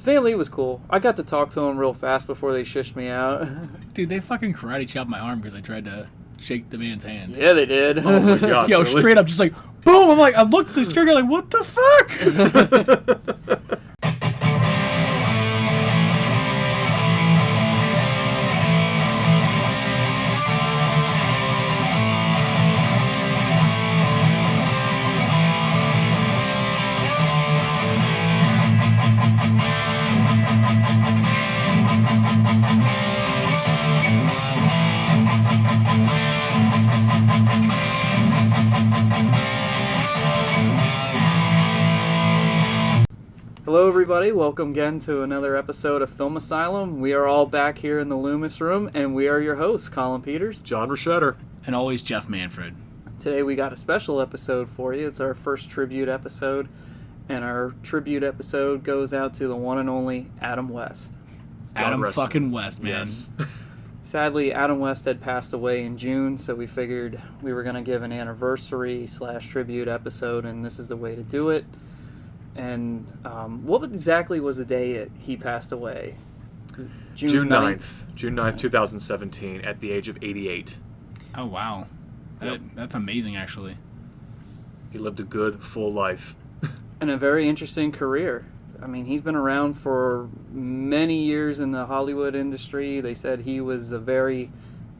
Stan Lee was cool. I got to talk to him real fast before they shushed me out. Dude, they fucking karate chopped my arm because I tried to shake the man's hand. Yeah, they did. Oh my god. Yo, really? straight up, just like, boom! I'm like, I looked at this trigger like, what the fuck? Hello, everybody. Welcome again to another episode of Film Asylum. We are all back here in the Loomis room, and we are your hosts, Colin Peters. John Rochetter. And always Jeff Manfred. Today we got a special episode for you. It's our first tribute episode, and our tribute episode goes out to the one and only Adam West. Adam fucking West, man. Yes. Sadly, Adam West had passed away in June, so we figured we were going to give an anniversary/tribute episode, and this is the way to do it. And what exactly was the day that he passed away? June 9th. June 9th, 2017, at the age of 88. Oh, wow. That's amazing, actually. He lived a good, full life. And a very interesting career. I mean, he's been around for many years in the Hollywood industry. They said he was a very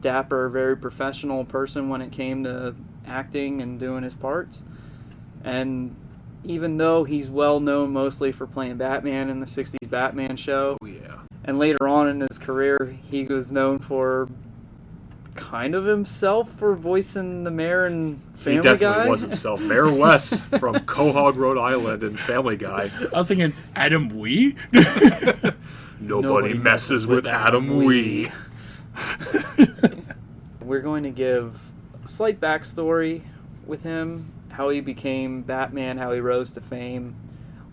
dapper, very professional person when it came to acting and doing his parts. And even though he's well known mostly for playing Batman in the 60s Batman show, Oh, yeah. and later on in his career, he was known for kind of himself for voicing the mayor in Family Guy. He definitely was himself. Mayor West from Quahog, Rhode Island in Family Guy. I was thinking, Adam Wee? Nobody messes with Adam Wee. We're going to give a slight backstory with him, how he became Batman, how he rose to fame,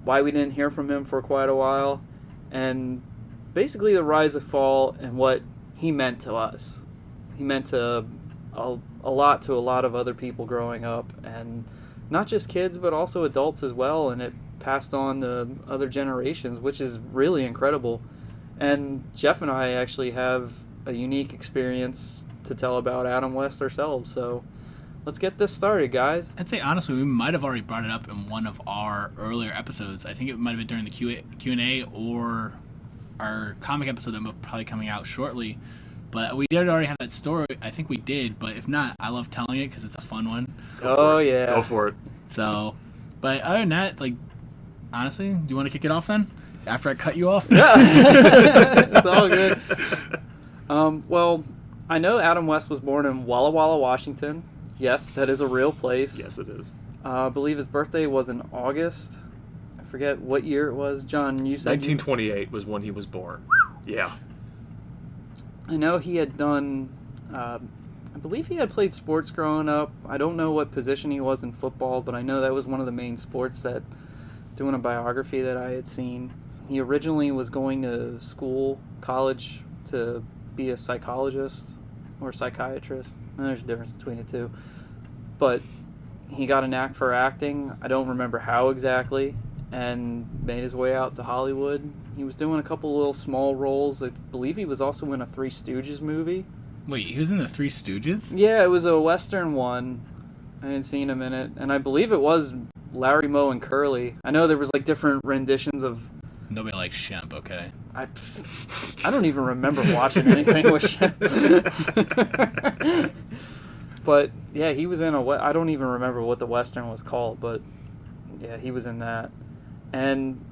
why we didn't hear from him for quite a while, and basically the rise and fall and what he meant to us. He meant to a lot to a lot of other people growing up, and not just kids, but also adults as well, and it passed on to other generations, which is really incredible. And Jeff and I actually have a unique experience to tell about Adam West ourselves, so let's get this started, guys. I'd say, honestly, we might have already brought it up in one of our earlier episodes. I think it might have been during the Q&A or our comic episode that will probably coming out shortly. But we did already have that story. I think we did, but if not, I love telling it because it's a fun one. Yeah. Go for it. So, but other than that, like, honestly, do you want to kick it off then? After I cut you off? It's all good. Well, I know Adam West was born in Walla Walla, Washington. Yes, that is a real place. Yes, it is. I believe his birthday was in August. I forget what year it was. John, you said 1928 was when he was born. Yeah. I know he had done, I believe he had played sports growing up. I don't know what position he was in football, but I know that was one of the main sports that, doing a biography that I had seen. He originally was going to college, to be a psychologist or psychiatrist. There's a difference between the two. But he got a knack for acting. I don't remember how exactly, and made his way out to Hollywood. He was doing a couple little small roles. I believe he was also in a Three Stooges movie. Wait, he was in the Three Stooges? Yeah, it was a Western one. I hadn't seen him in it. And I believe it was Larry, Moe, and Curly. I know there was like different renditions of... Nobody likes Shemp, okay? I don't even remember watching anything with Shemp. But, yeah, he was in I don't even remember what the Western was called, but, yeah, he was in that. And,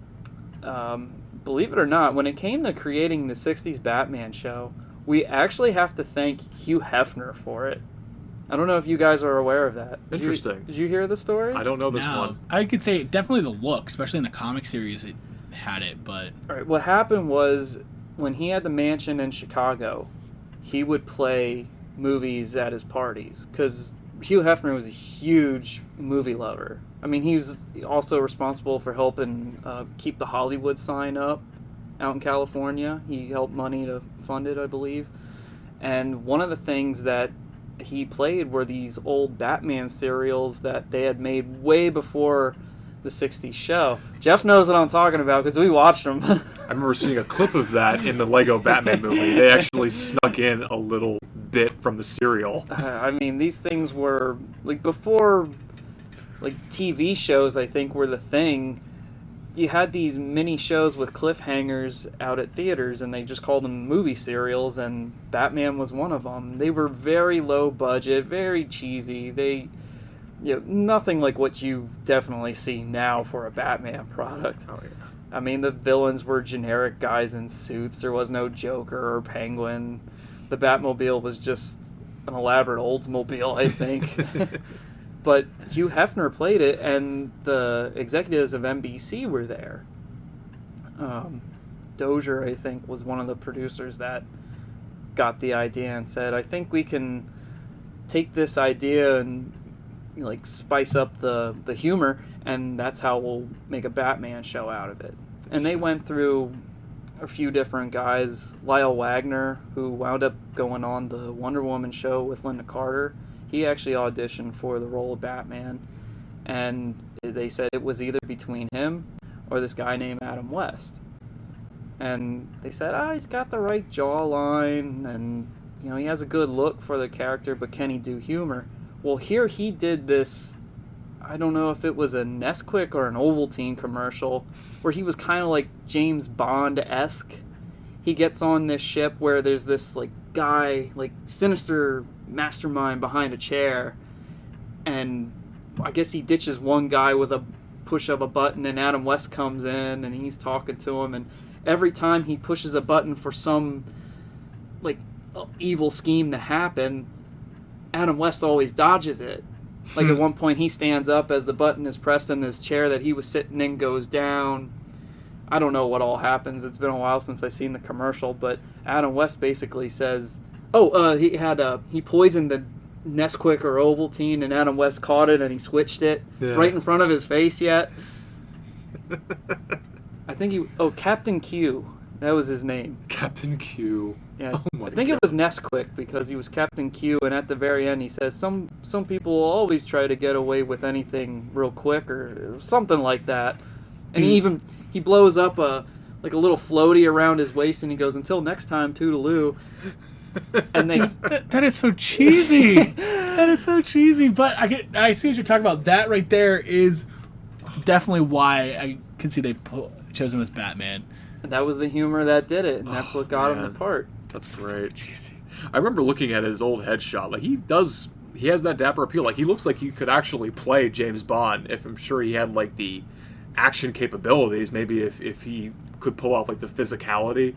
believe it or not, when it came to creating the 60s Batman show, we actually have to thank Hugh Hefner for it. I don't know if you guys are aware of that. Interesting. Did you hear the story? I don't know this one. I could say definitely the look, especially in the comic series, it had it, but... All right, what happened was, when he had the mansion in Chicago, he would play movies at his parties, because Hugh Hefner was a huge movie lover. I mean, he was also responsible for helping keep the Hollywood sign up out in California. He helped money to fund it, I believe. And one of the things that he played were these old Batman serials that they had made way before the 60s show. Jeff knows what I'm talking about because we watched them. I remember seeing a clip of that in the Lego Batman movie. They actually snuck in a little bit from the serial. I mean, these things were, like, before, like, TV shows, I think, were the thing. You had these mini shows with cliffhangers out at theaters, and they just called them movie serials, and Batman was one of them. They were very low budget, very cheesy. Nothing like what you definitely see now for a Batman product. Oh, yeah. I mean, the villains were generic guys in suits. There was no Joker or Penguin. The Batmobile was just an elaborate Oldsmobile, I think. But Hugh Hefner played it, and the executives of NBC were there. Dozier, I think, was one of the producers that got the idea and said, I think we can take this idea and spice up the humor, and that's how we'll make a Batman show out of it. And they went through a few different guys. Lyle Wagner, who wound up going on the Wonder Woman show with Linda Carter, he actually auditioned for the role of Batman, and they said it was either between him or this guy named Adam West. And they said, he's got the right jawline, and he has a good look for the character, but can he do humor? Well, here he did this, I don't know if it was a Nesquik or an Ovaltine commercial, where he was kind of like James Bond-esque. He gets on this ship where there's this guy, sinister mastermind behind a chair, and I guess he ditches one guy with a push of a button, and Adam West comes in and he's talking to him, and every time he pushes a button for some evil scheme to happen, Adam West always dodges it. At one point he stands up as the button is pressed and this chair that he was sitting in goes down. I don't know what all happens. It's been a while since I've seen the commercial, but Adam West basically says, he poisoned the Nesquik or Ovaltine, and Adam West caught it and he switched it right in front of his face yet. I think Captain Q. That was his name. Captain Q. Yeah, I think it was Nesquik because he was Captain Q, and at the very end he says some people will always try to get away with anything real quick or something like that. And he blows up a little floaty around his waist, and he goes, "Until next time, toodaloo." And that is so cheesy. That is so cheesy. But I see what you're talking about. That right there is definitely why I can see they chose him as Batman. And that was the humor that did it, and that's what got him the part. That's right. Cheesy. I remember looking at his old headshot. He has that dapper appeal. He looks like he could actually play James Bond. If I'm sure he had the action capabilities, maybe if he could pull off the physicality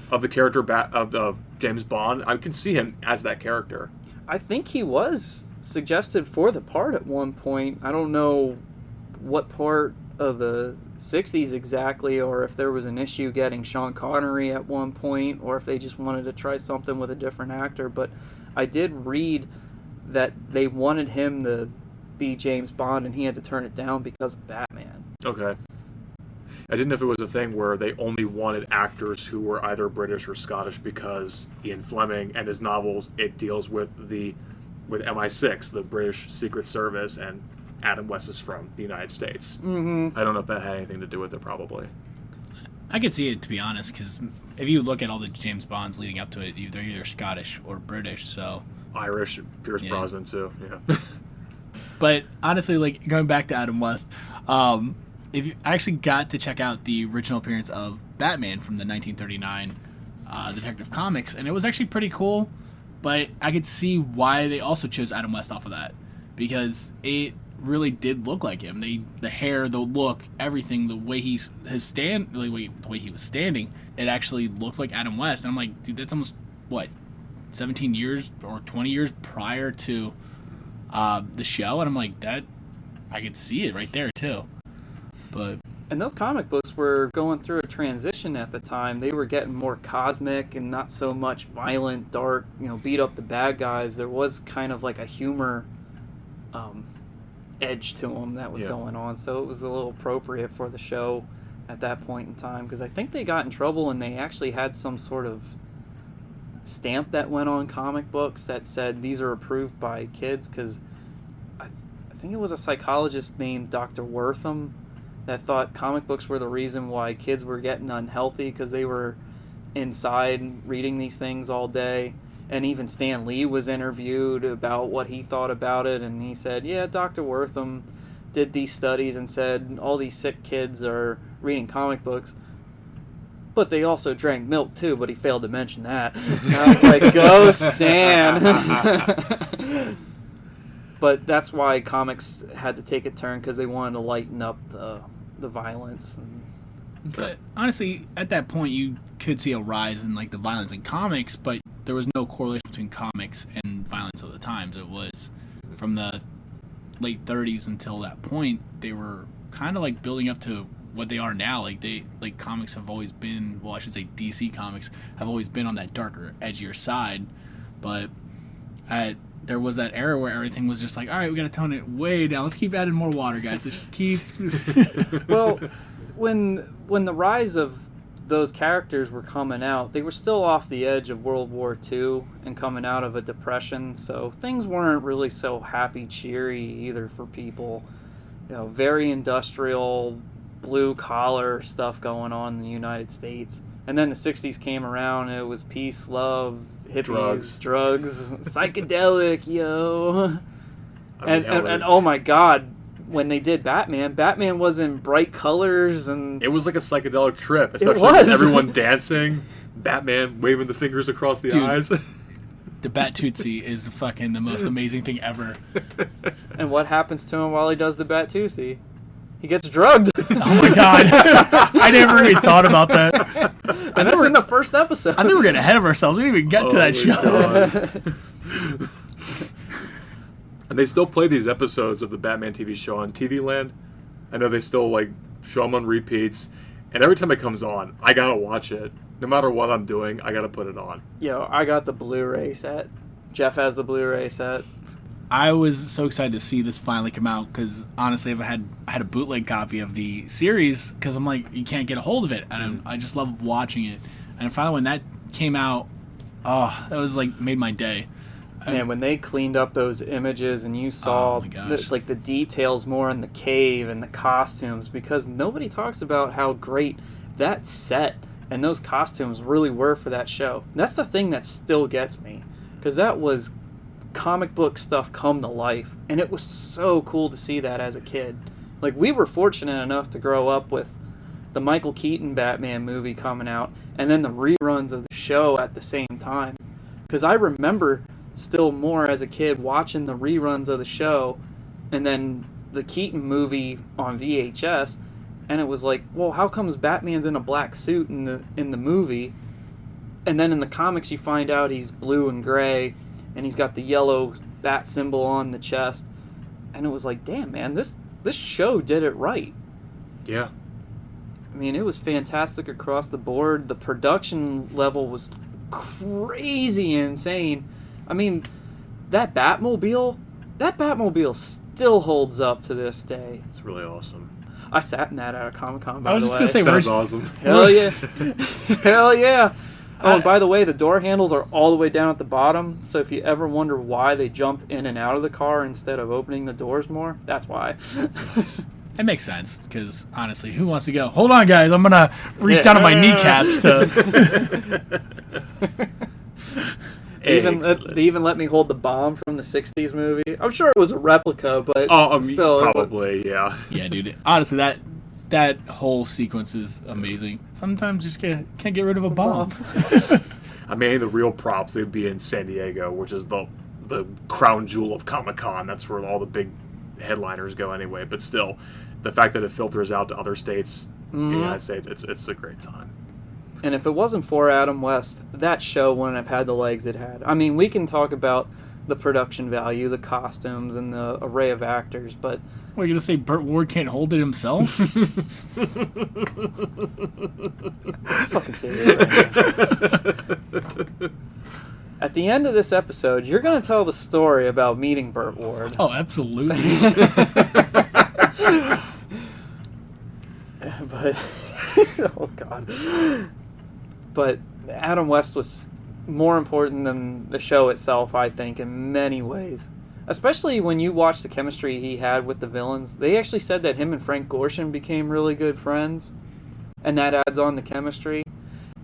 of the character of James Bond, I can see him as that character. I think he was suggested for the part at one point. I don't know what part of the 60s exactly, or if there was an issue getting Sean Connery at one point, or if they just wanted to try something with a different actor, but I did read that they wanted him to be James Bond and he had to turn it down because of Batman. Okay. I didn't know if it was a thing where they only wanted actors who were either British or Scottish because Ian Fleming and his novels, it deals with MI6, the British Secret Service, and Adam West is from the United States. Mm-hmm. I don't know if that had anything to do with it, probably. I could see it, to be honest, because if you look at all the James Bonds leading up to it, they're either Scottish or British, so... Irish, Pierce Brosnan, too, yeah. But, honestly, going back to Adam West, I actually got to check out the original appearance of Batman from the 1939 Detective Comics, and it was actually pretty cool, but I could see why they also chose Adam West off of that, because it really did look like him. The hair, the look, everything, the way the way he was standing, it actually looked like Adam West. And I'm like, dude, that's almost 17 years or 20 years prior to the show, and I'm like, that I could see it right there too. And those comic books were going through a transition at the time. They were getting more cosmic and not so much violent, dark, beat up the bad guys. There was kind of a humor edge to them that was going on, so it was a little appropriate for the show at that point in time, because I think they got in trouble and they actually had some sort of stamp that went on comic books that said these are approved by kids, because I think it was a psychologist named Dr. Wortham that thought comic books were the reason why kids were getting unhealthy because they were inside reading these things all day. And even Stan Lee was interviewed about what he thought about it, and he said, yeah, Dr. Wortham did these studies and said all these sick kids are reading comic books, but they also drank milk too, but he failed to mention that. And I was like, go Stan. But that's why comics had to take a turn, because they wanted to lighten up the violence. But honestly, at that point, you could see a rise in like the violence in comics, but there was no correlation between comics and violence at the times. It was from the late 30s until that point, they were kind of like building up to what they are now. Like comics have always been, well, I should say DC comics have always been on that darker, edgier side, but there was that era where everything was just like, all right, we got to tone it way down. Let's keep adding more water, guys. Let's keep. Well, when the rise of those characters were coming out, they were still off the edge of World War II and coming out of a depression, so things weren't really so happy, cheery either for people. Very industrial, blue-collar stuff going on in the United States. And then the 60s came around, and it was peace, love, hippies, drugs psychedelic, yo. And oh my God, when they did Batman was in bright colors, and it was like a psychedelic trip, especially with everyone dancing, Batman waving the fingers across the eyes. The Bat Tootsie is fucking the most amazing thing ever. And what happens to him while he does the Bat Tootsie? He gets drugged. Oh my God. I never even thought about that. And that's in the first episode. I think we're getting ahead of ourselves. We didn't even get to that show. And they still play these episodes of the Batman TV show on TV Land. I know they still like show them on repeats. And every time it comes on, I gotta watch it. No matter what I'm doing, I gotta put it on. Yo, I got the Blu-ray set. Jeff has the Blu-ray set. I was so excited to see this finally come out because honestly, if I had a bootleg copy of the series, because I'm like, you can't get a hold of it, and I just love watching it. And finally, when that came out, that was like made my day. Man, when they cleaned up those images and you saw the details more in the cave and the costumes, because nobody talks about how great that set and those costumes really were for that show. And that's the thing that still gets me, because that was comic book stuff come to life, and it was so cool to see that as a kid. Like, we were fortunate enough to grow up with the Michael Keaton Batman movie coming out and then the reruns of the show at the same time, because I remember still more as a kid watching the reruns of the show and then the Keaton movie on VHS, and it was like, well, how comes Batman's in a black suit in the movie, and then in the comics you find out he's blue and gray and he's got the yellow bat symbol on the chest. And it was like, damn, man, this show did it right. Yeah. I mean, it was fantastic across the board. The production level was crazy insane. I mean, that Batmobile still holds up to this day. It's really awesome. I sat in that at a Comic-Con, by the way. I was just going to say, that's awesome. Hell yeah. Hell yeah. Oh, and by the way, the door handles are all the way down at the bottom, so if you ever wonder why they jump in and out of the car instead of opening the doors more, that's why. It makes sense, because honestly, who wants to go, hold on guys, I'm going to reach down to my kneecaps to... They even let me hold the bomb from the 60s movie. I'm sure it was a replica, but still. Probably, yeah. Yeah, dude. Honestly, that whole sequence is amazing. Sometimes you just can't get rid of a bomb. I mean, the real props, they'd be in San Diego, which is the crown jewel of Comic-Con. That's where all the big headliners go anyway. But still, the fact that it filters out to other states in the United States, it's a great time. And if it wasn't for Adam West, that show wouldn't have had the legs it had. I mean, we can talk about the production value, the costumes, and the array of actors, but... What, are you going to say Burt Ward can't hold it himself? Fucking serious right now. At the end of this episode, you're going to tell the story about meeting Burt Ward. Oh, absolutely. But... oh, God. But Adam West was more important than the show itself, I think, in many ways. especially when you watch the chemistry he had with the villains. They actually said that him and Frank Gorshin became really good friends, and that adds on the chemistry.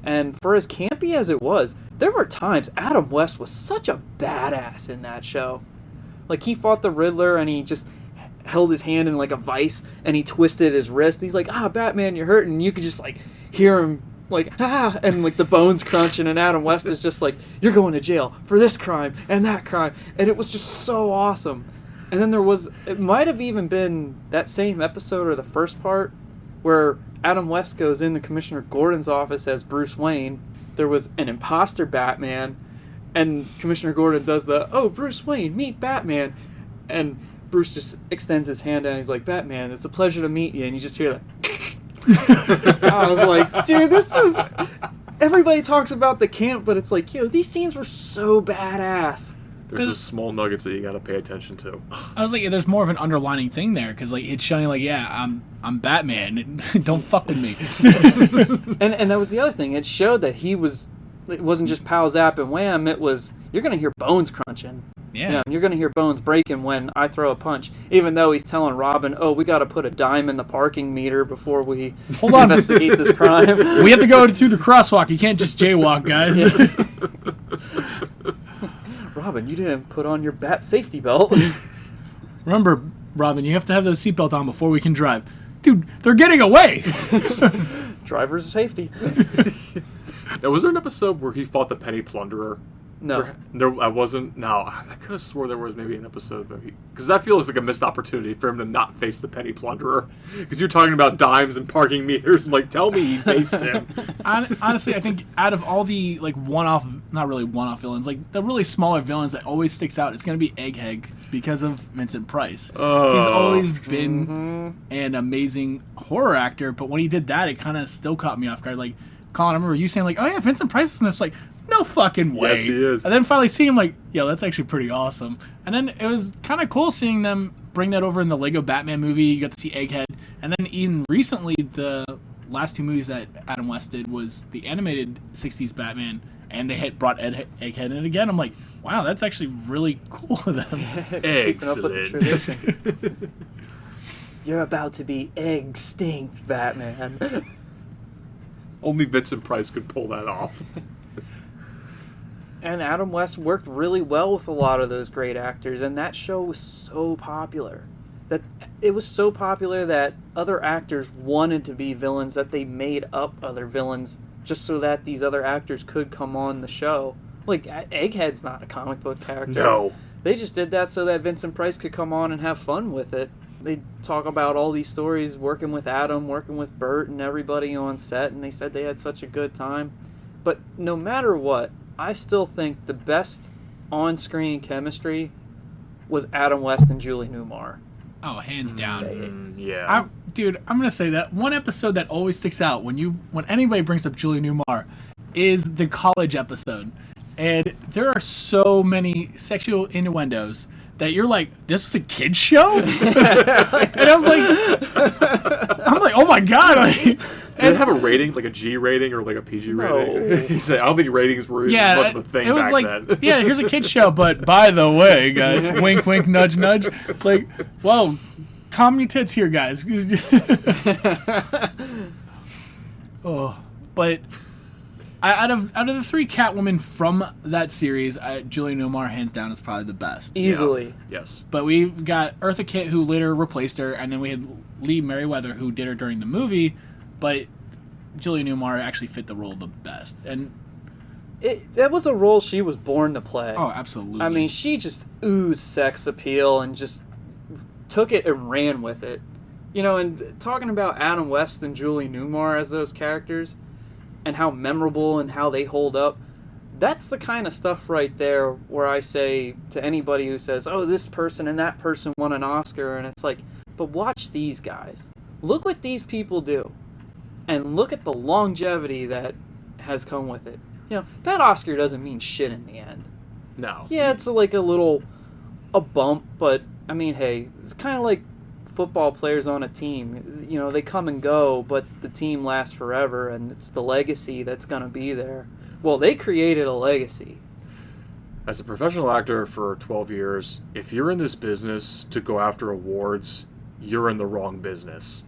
And for as campy as it was, there were times Adam West was such a badass in that show. Like, he fought the Riddler, and he just held his hand in, like, a vice, and he twisted his wrist. And he's like, Batman, you're hurting. And you could just, like, hear him, like, and, like, the bones crunching, and Adam West is just like, you're going to jail for this crime and that crime. And it was just so awesome. And then it might have even been that same episode or the first part where Adam West goes into Commissioner Gordon's office as Bruce Wayne. There was an imposter Batman, and Commissioner Gordon does Bruce Wayne, meet Batman. And Bruce just extends his hand out, and he's like, Batman, it's a pleasure to meet you. And you just hear that. I was like, dude, this is... Everybody talks about the camp, but it's like, these scenes were so badass. There's just small nuggets that you got to pay attention to. I was like, there's more of an underlining thing there, because like it's showing like, I'm Batman. Don't fuck with me. and that was the other thing. It showed that it wasn't just pow zap and wham. It was, you're gonna hear bones crunching. Yeah. You're gonna hear bones breaking when I throw a punch. Even though he's telling Robin, we got to put a dime in the parking meter before we investigate this crime. We have to go through the crosswalk. You can't just jaywalk, guys. Robin, you didn't put on your bat safety belt. Remember, Robin, you have to have the seatbelt on before we can drive. Dude, they're getting away! Driver's safety. Now, was there an episode where he fought the Penny Plunderer? No. I wasn't. No, I could have swore there was maybe an episode, because that feels like a missed opportunity for him to not face the Penny Plunderer. Because you're talking about dimes and parking meters. I'm like, tell me he faced him. Honestly, I think out of all the like one-off, not really one-off villains, like the really smaller villains that always sticks out, it's gonna be Egghead because of Vincent Price. He's always been an amazing horror actor, but when he did that, it kind of still caught me off guard. Like, Colin, I remember you saying like, "Oh yeah, Vincent Price is in this." Like, no fucking way. Yes, he is. And then finally seeing him like, that's actually pretty awesome. And then it was kind of cool seeing them bring that over in the Lego Batman movie. You got to see Egghead. And then even recently, the last two movies that Adam West did was the animated 60s Batman, and they had brought Egghead in again. I'm like, wow, that's actually really cool of them. Keeping up with the tradition. You're about to be extinct, Batman. Only Vincent Price could pull that off. And Adam West worked really well with a lot of those great actors, and that show was so popular. That it was so popular that other actors wanted to be villains, that they made up other villains just so that these other actors could come on the show. Like, Egghead's not a comic book character. No. They just did that so that Vincent Price could come on and have fun with it. They talk about all these stories, working with Adam, working with Bert, and everybody on set, and they said they had such a good time. But no matter what, I still think the best on-screen chemistry was Adam West and Julie Newmar. Oh, hands down. Yeah. Dude, I'm going to say that one episode that always sticks out when anybody brings up Julie Newmar is the college episode. And there are so many sexual innuendos that you're like, this was a kid's show? And I was like, oh my God. Did it have a rating, like a G rating or like a PG rating? He said, I don't think ratings were much of a thing back then. Yeah, here's a kid's show, but by the way, guys, wink, wink, nudge, nudge. Like, whoa, calm your tits here, guys. But out of the three Catwomen from that series, Julie Newmar, hands down, is probably the best. Easily. Yeah. Yes. But we've got Eartha Kitt, who later replaced her, and then we had Lee Merriweather, who did her during the movie. But Julie Newmar actually fit the role the best. And that was a role she was born to play. Oh, absolutely. I mean, she just oozed sex appeal and just took it and ran with it. You know, and talking about Adam West and Julie Newmar as those characters and how memorable and how they hold up, that's the kind of stuff right there where I say to anybody who says, oh, this person and that person won an Oscar, and it's like, but watch these guys. Look what these people do. And look at the longevity that has come with it. You know, that Oscar doesn't mean shit in the end. No. Yeah, it's like a bump, but, I mean, hey, it's kind of like football players on a team. You know, they come and go, but the team lasts forever, and it's the legacy that's going to be there. Well, they created a legacy. As a professional actor for 12 years, if you're in this business to go after awards, you're in the wrong business.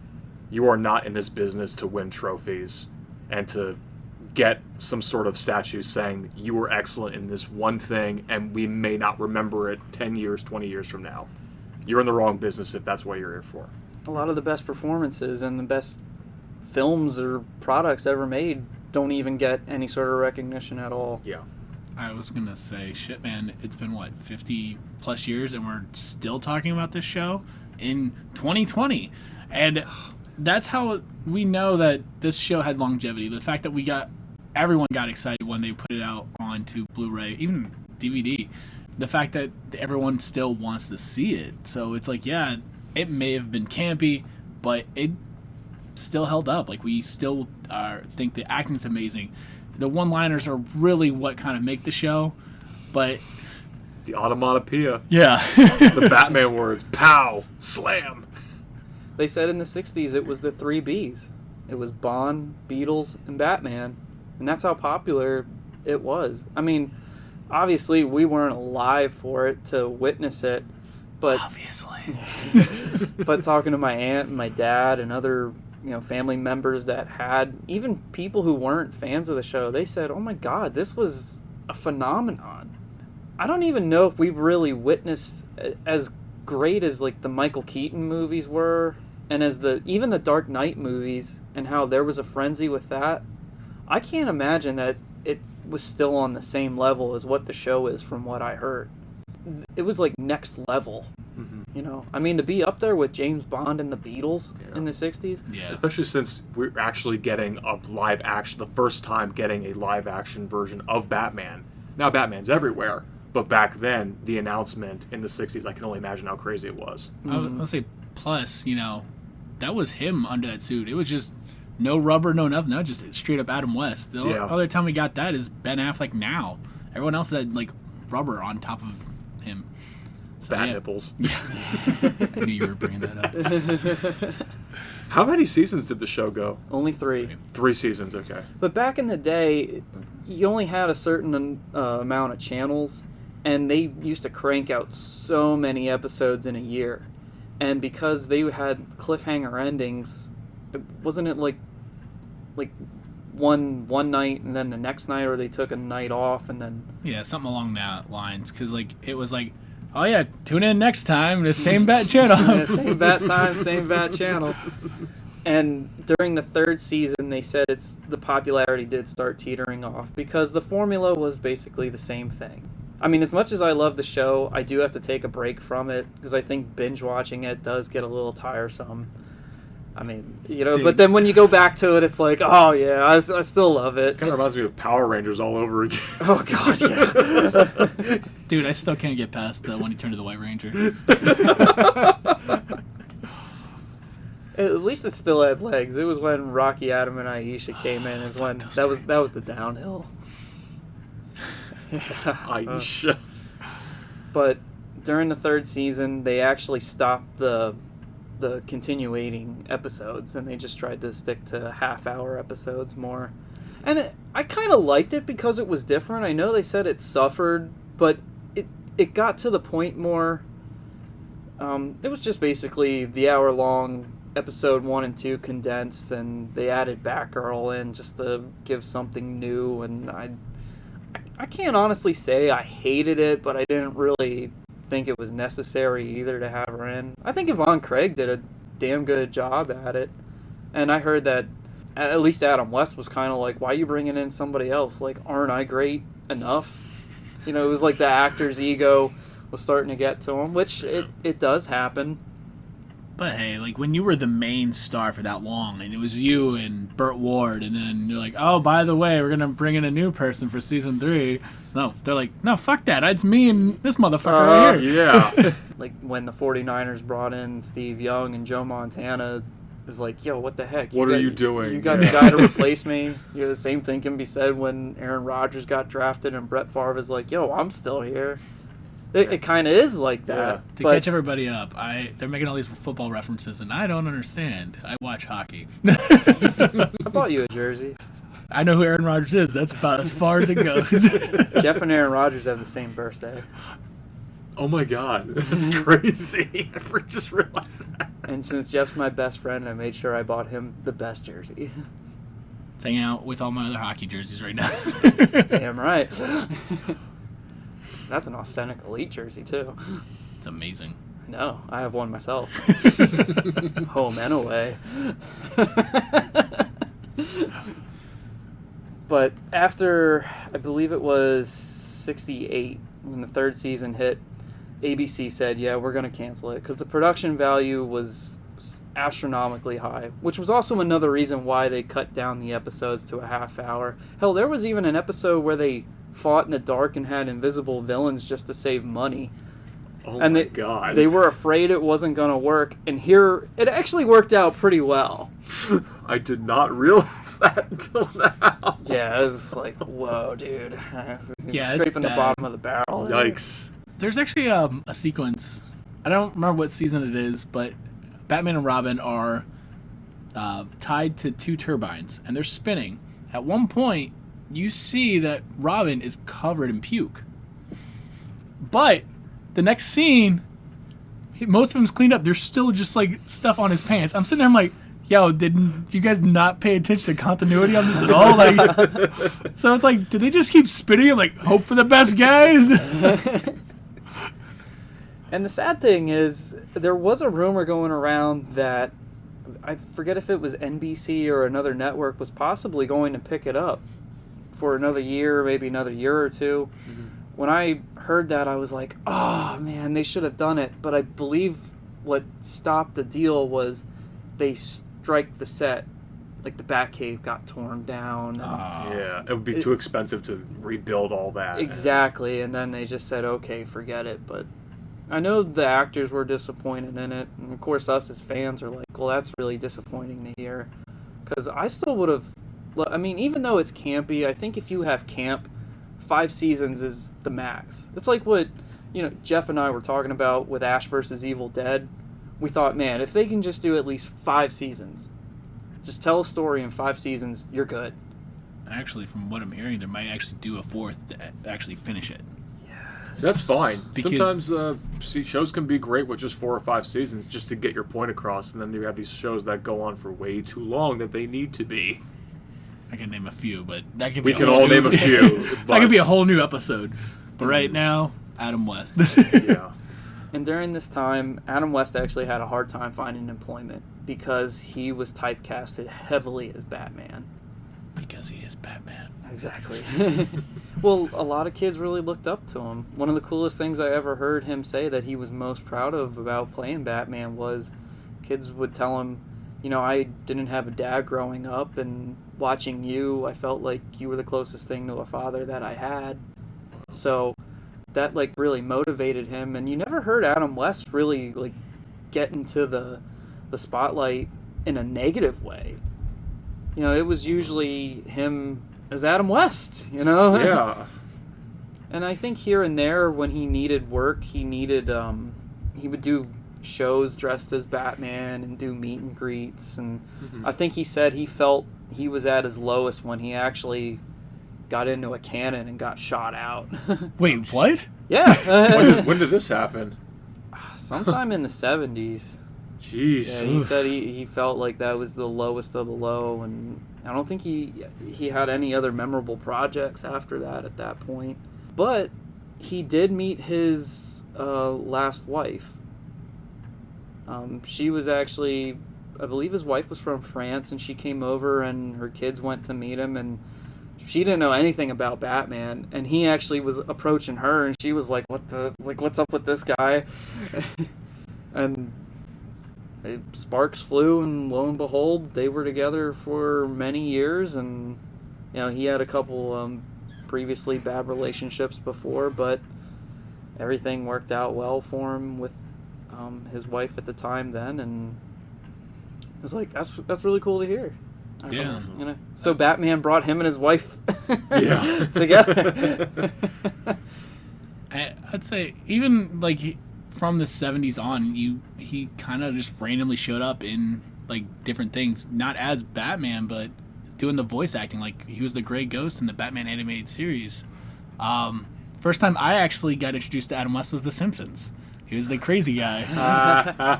You are not in this business to win trophies and to get some sort of statue saying you were excellent in this one thing and we may not remember it 10 years, 20 years from now. You're in the wrong business if that's what you're here for. A lot of the best performances and the best films or products ever made don't even get any sort of recognition at all. Yeah. I was going to say, shit, man, it's been, 50 plus years, and we're still talking about this show in 2020. And that's how we know that this show had longevity. The fact that everyone got excited when they put it out onto Blu-ray, even DVD. The fact that everyone still wants to see it. So it's like, yeah, it may have been campy, but it still held up. Like, we still think the acting's amazing. The one-liners are really what kind of make the show, but... The onomatopoeia. Yeah. The Batman words. Pow! Slam! They said in the 60s it was the 3 Bs. It was Bond, Beatles, and Batman. And that's how popular it was. I mean, obviously we weren't alive for it to witness it, but... Obviously. But talking to my aunt and my dad and other... family members that had, even people who weren't fans of the show, they said, oh my God, this was a phenomenon. I don't even know if we've really witnessed as great as like the Michael Keaton movies were, and as even the Dark Knight movies, and how there was a frenzy with that. I can't imagine that it was still on the same level as what the show is from what I heard. It was like next level. I mean, to be up there with James Bond and the Beatles in the 60s. Yeah. Especially since we're actually getting a live action, the first time getting a live action version of Batman. Now Batman's everywhere, but back then, the announcement in the 60s, I can only imagine how crazy it was. I'll say, plus, that was him under that suit. It was just no rubber, no nothing. No, just straight up Adam West. The other time we got that is Ben Affleck now. Everyone else had, rubber on top of him. So, Bat nipples. Yeah. I knew you were bringing that up. How many seasons did the show go? Only 3. 3 seasons, okay. But back in the day, you only had a certain amount of channels, and they used to crank out so many episodes in a year. And because they had cliffhanger endings, wasn't it like one night and then the next night, or they took a night off and then... Yeah, something along that lines. Because, it was like... Oh yeah, tune in next time, the same bat channel. Yeah, same bat time, same bat channel. And during the 3rd season, they said the popularity did start teetering off because the formula was basically the same thing. I mean, as much as I love the show, I do have to take a break from it because I think binge watching it does get a little tiresome. I mean, Dude. But then when you go back to it, it's like, oh yeah, I still love it. Kind of reminds me of Power Rangers all over again. Oh god, yeah. Dude, I still can't get past when he turned to the White Ranger. At least it still had legs. It was when Rocky, Adam, and Aisha came in. Is when that was the downhill. Aisha. But during the 3rd season, they actually stopped the continuating episodes, and they just tried to stick to half-hour episodes more. And I kind of liked it because it was different. I know they said it suffered, but it got to the point more. It was just basically the hour-long episode 1 and 2 condensed, and they added Batgirl in just to give something new. And I can't honestly say I hated it, but I didn't really think it was necessary either to have her in. I think Yvonne Craig did a damn good job at it. And I heard that at least Adam West was kind of like, why are you bringing in somebody else? Like, aren't I great enough? It was like the actor's ego was starting to get to him, which it does happen. But hey, when you were the main star for that long, and it was you and Burt Ward, and then you're like, oh, by the way, we're going to bring in a new person for season 3. No, they're like, no, fuck that. It's me and this motherfucker right here. Yeah. Like when the 49ers brought in Steve Young and Joe Montana, it was like, yo, what the heck? What are you doing? You got the guy to replace me. The same thing can be said when Aaron Rodgers got drafted and Brett Favre is like, yo, I'm still here. It kind of is like that. Yeah. To catch everybody up, they're making all these football references, and I don't understand. I watch hockey. I bought you a jersey. I know who Aaron Rodgers is. That's about as far as it goes. Jeff and Aaron Rodgers have the same birthday. Oh my god, that's crazy. I just realized that. And since Jeff's my best friend, I made sure I bought him the best jersey. Hanging out with all my other hockey jerseys right now. Damn right. That's an authentic Elite jersey, too. It's amazing. No, I have one myself. Home and away. But after, I believe it was 68, when the third season hit, ABC said, yeah, we're going to cancel it, because the production value was astronomically high, which was also another reason why they cut down the episodes to a half hour. Hell, there was even an episode where they fought in the dark and had invisible villains just to save money. Oh and my god. They were afraid it wasn't going to work, and here, it actually worked out pretty well. I did not realize that until now. Yeah, it was like, whoa, dude. Yeah, Scraping the bottom of the barrel. Yikes. There's actually a sequence. I don't remember what season it is, but Batman and Robin are tied to two turbines, and they're spinning. At one point, you see that Robin is covered in puke. But the next scene, most of him's cleaned up. There's still just like stuff on his pants. I'm sitting there, I'm like, yo, did you guys not pay attention to continuity on this at all? Like, so it's like, did they just keep spinning? I'm like, hope for the best, guys. And the sad thing is, there was a rumor going around that, I forget if it was NBC or another network, was possibly going to pick it up for another year, maybe another year or two. Mm-hmm. When I heard that, I was like, oh, man, they should have done it. But I believe what stopped the deal was they strike the set. Like, the Batcave got torn down. Yeah, it would be too expensive to rebuild all that. Exactly, and then they just said, okay, forget it. But I know the actors were disappointed in it, and of course us as fans are like, well, that's really disappointing to hear. Because I still would have, I mean, even though it's campy, I think if you have camp, 5 seasons is the max. It's like what, Jeff and I were talking about with Ash vs. Evil Dead. We thought, man, if they can just do at least 5 seasons, just tell a story in 5 seasons, you're good. Actually, from what I'm hearing, they might actually do a 4th to actually finish it. That's fine. Because Sometimes shows can be great with just 4 or 5 seasons just to get your point across, and then you have these shows that go on for way too long that they need to be. I can name a few, but that could be we can all name a few. That could be a whole new episode. But right now, Adam West. Yeah. And during this time, Adam West actually had a hard time finding employment because he was typecasted heavily as Batman. Because he is Batman. Exactly. Well, a lot of kids really looked up to him. One of the coolest things I ever heard him say that he was most proud of about playing Batman was kids would tell him, I didn't have a dad growing up, and watching you, I felt like you were the closest thing to a father that I had. So that really motivated him, and you never heard Adam West really get into the spotlight in a negative way. It was usually him as Adam West, Yeah. And I think here and there when he needed work, he would do shows dressed as Batman and do meet and greets, and I think he said he felt he was at his lowest when he actually got into a cannon and got shot out. Wait, what? Yeah. when did this happen? Sometime in the 70s. Jeez. Yeah, he said he felt like that was the lowest of the low, and I don't think he had any other memorable projects after that at that point. But he did meet his last wife. She was actually, I believe his wife was from France, and she came over and her kids went to meet him, and she didn't know anything about Batman, and he actually was approaching her, and she was like, what's up with this guy? And sparks flew, and lo and behold, they were together for many years, and he had a couple previously bad relationships before, but everything worked out well for him with his wife at the time then, and it was like, that's really cool to hear. Yeah. So Batman brought him and his wife Yeah. together. I'd say even from the 70s on, he kind of just randomly showed up in different things, not as Batman, but doing the voice acting. Like, he was the Gray Ghost in the Batman animated series. First time I actually got introduced to Adam West was The Simpsons. He was the crazy guy.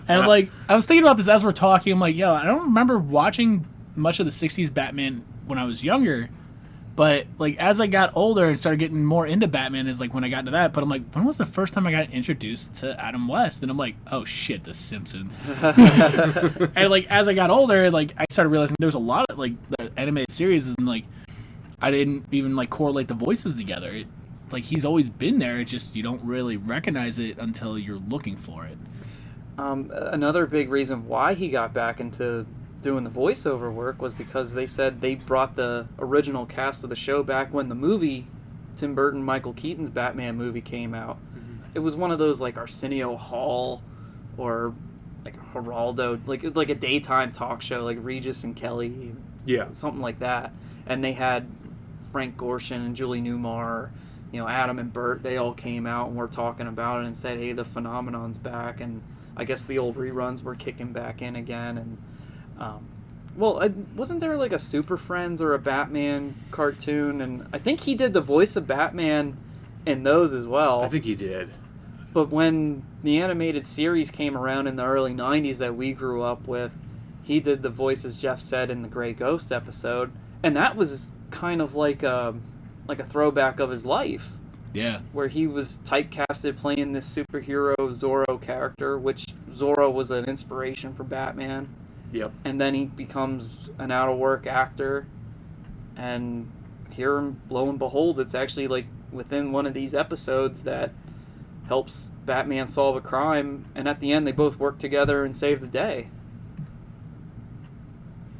And, like, I was thinking about this as we're talking. I'm like, yo, I don't remember watching much of the 60s Batman when I was younger. But, like, as I got older and started getting more into Batman is, like, when I got to that. But I'm like, when was the first time I got introduced to Adam West? And I'm like, oh, shit, The Simpsons. And, like, as I got older, like, I started realizing there was a lot of, like, the animated series and, like, I didn't even, like, correlate the voices together. Like, he's always been there. It's just you don't really recognize it until you're looking for it. Another big reason why he got back into doing the voiceover work was because they said they brought the original cast of the show back when the movie, Tim Burton, Michael Keaton's Batman movie came out. Mm-hmm. It was one of those like Arsenio Hall or like Geraldo, like a daytime talk show, like Regis and Kelly, something like that. And they had Frank Gorshin and Julie Newmar, Adam and Bert. They all came out and were talking about it and said, "Hey, the phenomenon's back." And I guess the old reruns were kicking back in again. And wasn't there like a Super Friends or a Batman cartoon? And I think he did the voice of Batman in those as well. I think he did. But when the animated series came around in the early 90s that we grew up with, he did the voice, as Jeff said, in the Grey Ghost episode. And that was kind of like a throwback of his life. Yeah. Where he was typecasted playing this superhero Zorro character, which Zorro was an inspiration for Batman. Yep. And then he becomes an out-of-work actor. And here, lo and behold, it's actually like within one of these episodes that helps Batman solve a crime. And at the end, they both work together and save the day.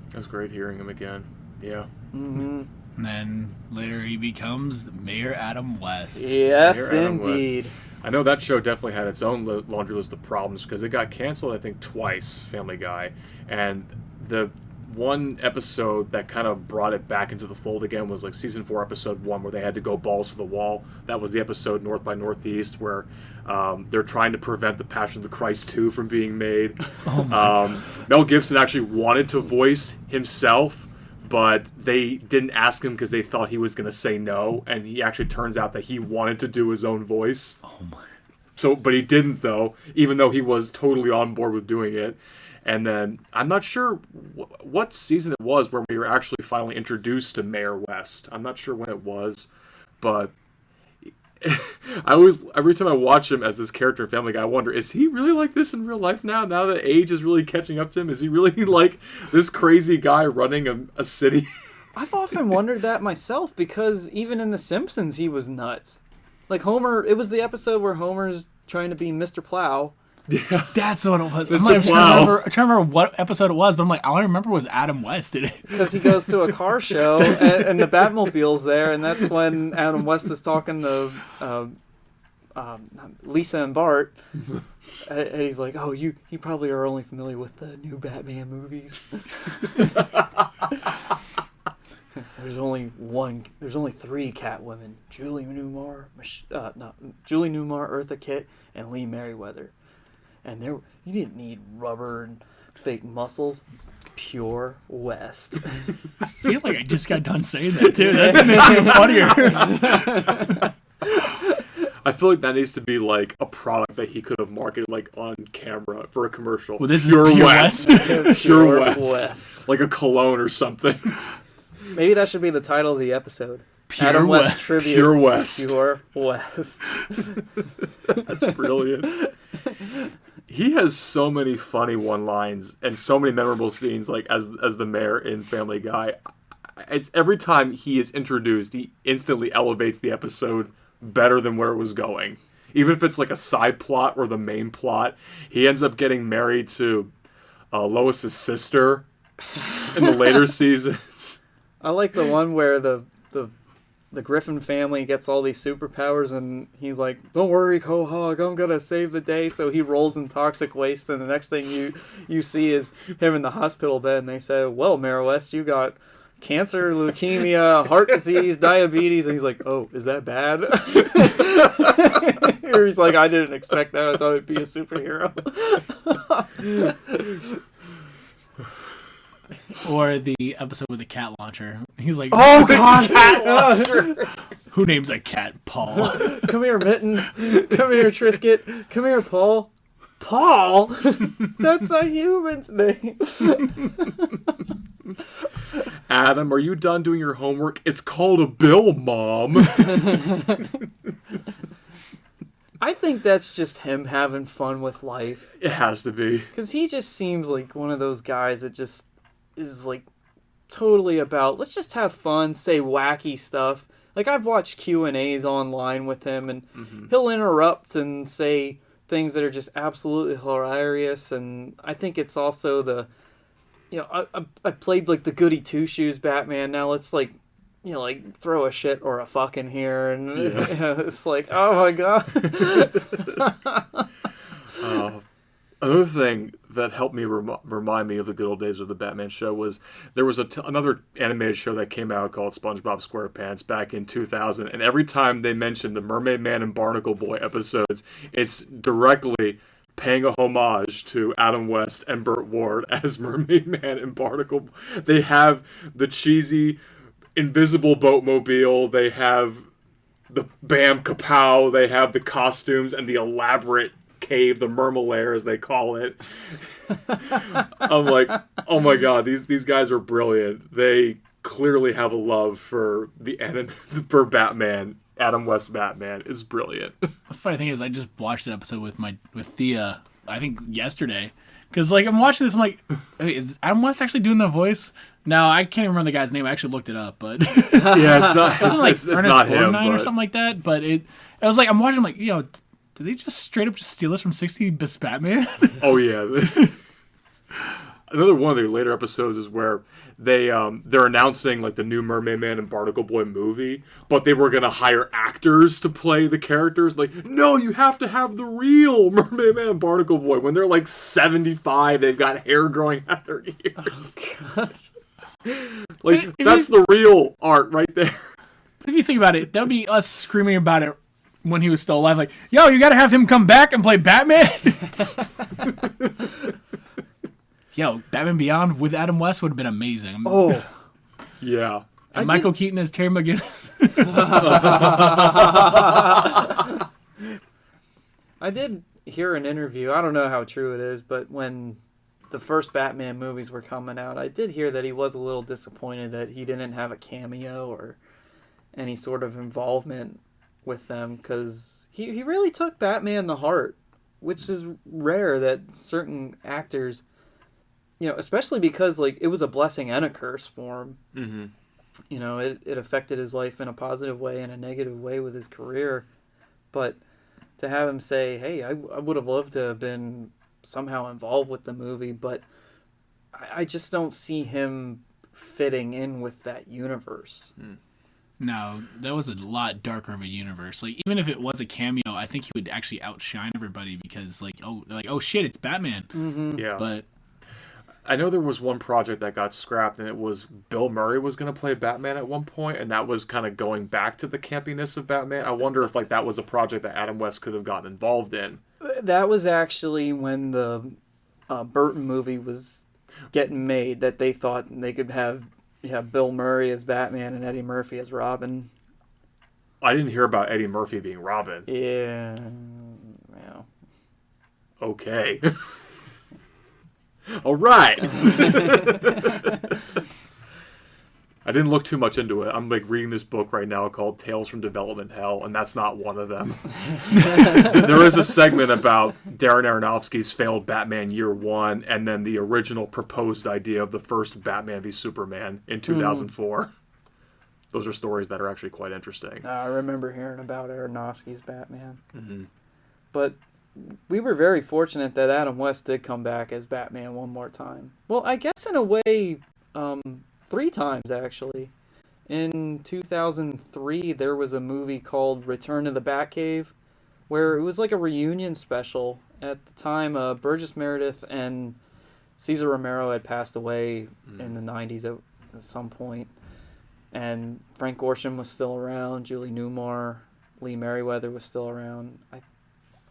It was great hearing him again. Yeah. Mm-hmm. And then later he becomes Mayor Adam West. Yes, Mayor Adam indeed. West. I know that show definitely had its own laundry list of problems because it got canceled, I think, twice, Family Guy. And the one episode that kind of brought it back into the fold again was like season 4, episode 1, where they had to go balls to the wall. That was the episode North by Northeast where they're trying to prevent the Passion of the Christ 2 from being made. Mel Gibson actually wanted to voice himself, but they didn't ask him because they thought he was going to say no, and he actually turns out that he wanted to do his own voice. Oh my! So, but he didn't though, even though he was totally on board with doing it. And then I'm not sure what season it was where we were actually finally introduced to Mayor West. I'm not sure when it was, but every time I watch him as this character in Family Guy, I wonder, is he really like this in real life now? Now that age is really catching up to him, is he really like this crazy guy running a city? I've often wondered that myself because even in The Simpsons, he was nuts. Like Homer, it was the episode where Homer's trying to be Mr. Plow. Yeah, that's what it was. Mr. I'm like, Plow. trying to remember what episode it was, but I'm like, all I remember was Adam West did it. Because he goes to a car show and the Batmobile's there, and that's when Adam West is talking to Lisa and Bart. And he's like, "Oh, you probably are only familiar with the new Batman movies." There's only 3 Catwomen: Julie Newmar, Eartha Kitt, and Lee Merriweather. And you didn't need rubber and fake muscles. Pure West. I feel like I just got done saying that too. That's making it funnier. I feel like that needs to be like a product that he could have marketed like on camera for a commercial. Well, this is Pure West. Pure West. Like a cologne or something. Maybe that should be the title of the episode. Pure Adam West. West Tribute. Pure West. Pure West. That's brilliant. He has so many funny one-lines and so many memorable scenes, like as the mayor in Family Guy. It's every time he is introduced, he instantly elevates the episode better than where it was going. Even if it's like a side plot or the main plot, he ends up getting married to Lois's sister in the later seasons. I like the one where the Griffin family gets all these superpowers, and he's like, "Don't worry, Quahog, I'm gonna save the day." So he rolls in toxic waste, and the next thing you see is him in the hospital bed, and they say, "Well, Mayor West, you got cancer, leukemia, heart disease, diabetes," and he's like, "Oh, is that bad?" He's like, "I didn't expect that. I thought it'd be a superhero." Or the episode with the cat launcher. He's like, Oh God! Cat launcher. who names a cat Paul? Come here, Mittens. Come here, Trisket. Come here, Paul. Paul? That's a human's name. Adam, are you done doing your homework? It's called a bill, Mom. I think that's just him having fun with life. It has to be. Because he just seems like one of those guys that just is like totally about, let's just have fun, say wacky stuff. Like I've watched Q&As online with him, and he'll interrupt and say things that are just absolutely hilarious. And I think it's also the, I played like the goody two shoes Batman. Now let's like, like throw a shit or a fuck in here, and it's like, oh my God. Another thing that helped me remind me of the good old days of the Batman show was there was another animated show that came out called SpongeBob SquarePants back in 2000, and every time they mentioned the Mermaid Man and Barnacle Boy episodes, it's directly paying a homage to Adam West and Burt Ward as Mermaid Man and Barnacle Boy. They have the cheesy invisible boatmobile, they have the Bam Kapow, they have the costumes and the elaborate cave, the Mermalair as they call it. I'm like, oh my God, these guys are brilliant. They clearly have a love for for Batman. Adam West Batman is brilliant. The funny thing is, I just watched an episode with Thea, I think yesterday, because like I'm watching this, I'm like, hey, is Adam West actually doing the voice? No, I can't remember the guy's name. I actually looked it up, but yeah, it's not. It's Ernest not him, or something like that. But I was like, I'm watching, I'm like, did they just straight up just steal this from 60 Bits Batman? Oh yeah. Another one of the later episodes is where they're announcing like the new Mermaid Man and Barnacle Boy movie, but they were gonna hire actors to play the characters. Like, no, you have to have the real Mermaid Man and Barnacle Boy. When they're like 75, they've got hair growing out their ears. Oh gosh. Like that's the real art right there. If you think about it, that would be us screaming about it when he was still alive. Like, yo, you gotta have him come back and play Batman. Yo, Batman Beyond with Adam West would have been amazing. Oh, yeah. And Michael Keaton as Terry McGinnis. I did hear an interview. I don't know how true it is, but when the first Batman movies were coming out, I did hear that he was a little disappointed that he didn't have a cameo or any sort of involvement with them, because he really took Batman to heart, which is rare that certain actors, especially because like it was a blessing and a curse for him. Mm-hmm. It affected his life in a positive way and a negative way with his career, but to have him say, hey, I would have loved to have been somehow involved with the movie, but I just don't see him fitting in with that universe. No, that was a lot darker of a universe. Like, even if it was a cameo, I think he would actually outshine everybody because, oh shit, it's Batman. Mm-hmm. Yeah. But I know there was one project that got scrapped, and it was Bill Murray was going to play Batman at one point, and that was kind of going back to the campiness of Batman. I wonder if like that was a project that Adam West could have gotten involved in. That was actually when the Burton movie was getting made, that they thought they could have Bill Murray as Batman and Eddie Murphy as Robin. I didn't hear about Eddie Murphy being Robin. Yeah. Okay. All right. I didn't look too much into it. I'm like reading this book right now called Tales from Development Hell, and that's not one of them. There is a segment about Darren Aronofsky's failed Batman Year One, and then the original proposed idea of the first Batman v Superman in 2004. Those are stories that are actually quite interesting. I remember hearing about Aronofsky's Batman. Mm-hmm. But we were very fortunate that Adam West did come back as Batman one more time. Well, I guess in a way, 3 times actually. In 2003, there was a movie called Return to the Batcave, where it was like a reunion special. At the time, Burgess Meredith and Cesar Romero had passed away in the 90s at some point. And Frank Gorshin was still around, Julie Newmar, Lee Merriweather was still around. I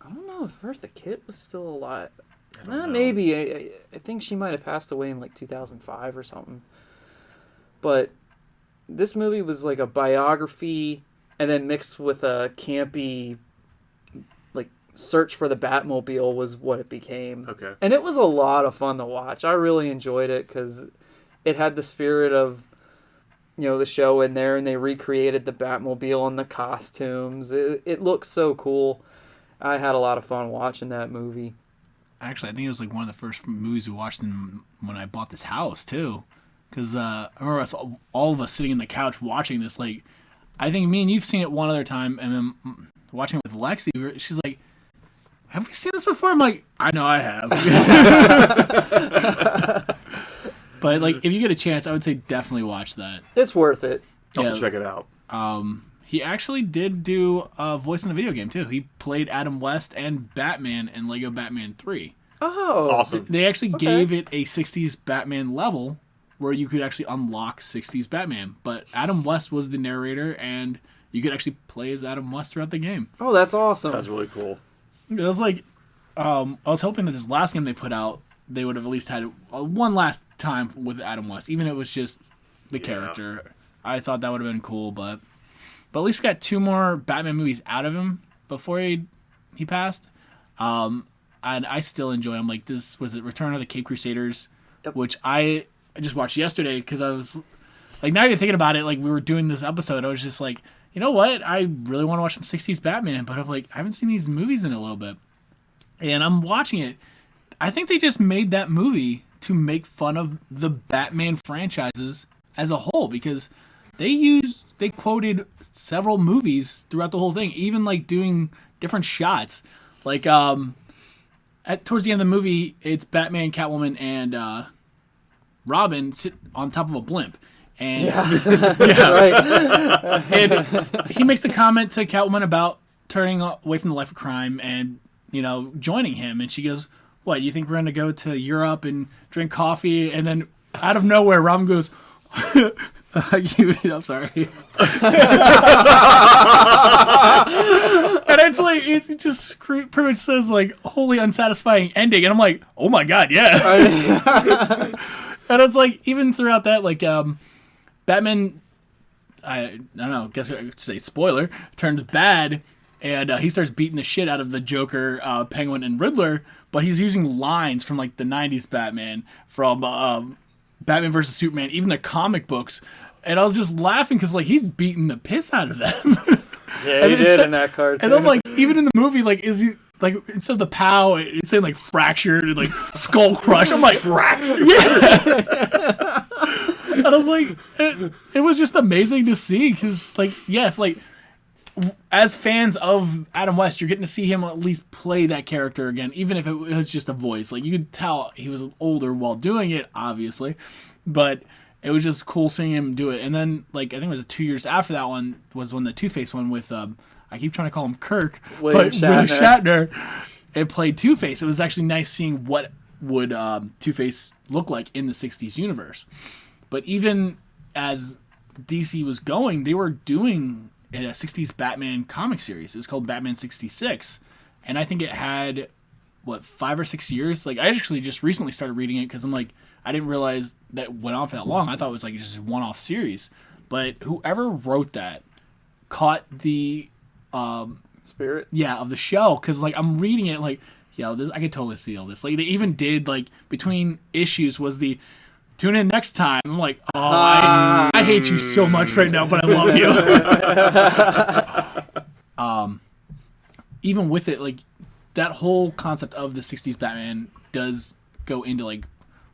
don't know if Eartha Kitt was still alive. I don't know. Maybe. I think she might have passed away in like 2005 or something. But this movie was like a biography and then mixed with a campy like search for the Batmobile was what it became. Okay. And it was a lot of fun to watch. I really enjoyed it because it had the spirit of, you know, the show in there, and they recreated the Batmobile and the costumes. It looks so cool. I had a lot of fun watching that movie. Actually, I think it was like one of the first movies we watched when I bought this house too, because I remember us, all of us sitting in the couch watching this. Like, I think me and you've seen it one other time, and then watching it with Lexi, she's like, "Have we seen this before?" I'm like, "I know I have." But like, if you get a chance, I would say definitely watch that. It's worth it. I'll have to check it out. He actually did do a voice in a video game too. He played Adam West and Batman in Lego Batman 3. Oh, Awesome. They actually gave it a 60s Batman level where you could actually unlock 60s Batman. But Adam West was the narrator, and you could actually play as Adam West throughout the game. Oh, that's awesome. That's really cool. It was like, I was hoping that this last game they put out, they would have at least had one last time with Adam West, even if it was just the character. I thought that would have been cool, but at least we got 2 more Batman movies out of him before he passed. And I still enjoy him. Like, this was it, Return of the Cape Crusaders, which I just watched yesterday because I was like, now you're thinking about it, like we were doing this episode, I was just like, you know what? I really want to watch some 60s Batman, but I'm like, I haven't seen these movies in a little bit. And I'm watching it. I think they just made that movie to make fun of the Batman franchises as a whole, because they quoted several movies throughout the whole thing, even like doing different shots. Like towards the end of the movie, it's Batman, Catwoman, and Robin sit on top of a blimp. And Right. and he makes a comment to Catwoman about turning away from the life of crime and, you know, joining him. And she goes, "What, you think we're going to go to Europe and drink coffee?" And then out of nowhere, Robin goes, I'm sorry. And it's like, it just pretty much says like, wholly unsatisfying ending. And I'm like, oh my God, yeah. And it's like, even throughout that, like, Batman, I don't know, guess I could say spoiler, turns bad, and he starts beating the shit out of the Joker, Penguin, and Riddler, but he's using lines from like the 90s Batman, from Batman vs. Superman, even the comic books. And I was just laughing because like, he's beating the piss out of them. Yeah, he did in that cartoon. And then like, even in the movie, like, is he like, instead of the POW, it's saying like fractured and like skull crush. I'm like, fractured. Yeah. And I was like, it was just amazing to see because like, yes, like, as fans of Adam West, you're getting to see him at least play that character again, even if it was just a voice. Like, you could tell he was older while doing it, obviously, but it was just cool seeing him do it. And then, like, I think it was 2 years after that one was when the Two-Face one with, I keep trying to call him Kirk, William Shatner, it played Two-Face. It was actually nice seeing what would Two-Face look like in the 60s universe. But even as DC was going, they were doing a 60s Batman comic series. It was called Batman 66. And I think it had, 5 or 6 years? Like, I actually just recently started reading it because I'm like, I didn't realize that went on for that long. I thought it was like just a one-off series. But whoever wrote that caught the spirit. Yeah, of the show. Because, like, I'm reading it like, yeah, I could totally see all this. Like, they even did, like, between issues was the tune in next time. I'm like, oh, I hate you so much right now, but I love you. Even with it, like, that whole concept of the 60s Batman does go into, like,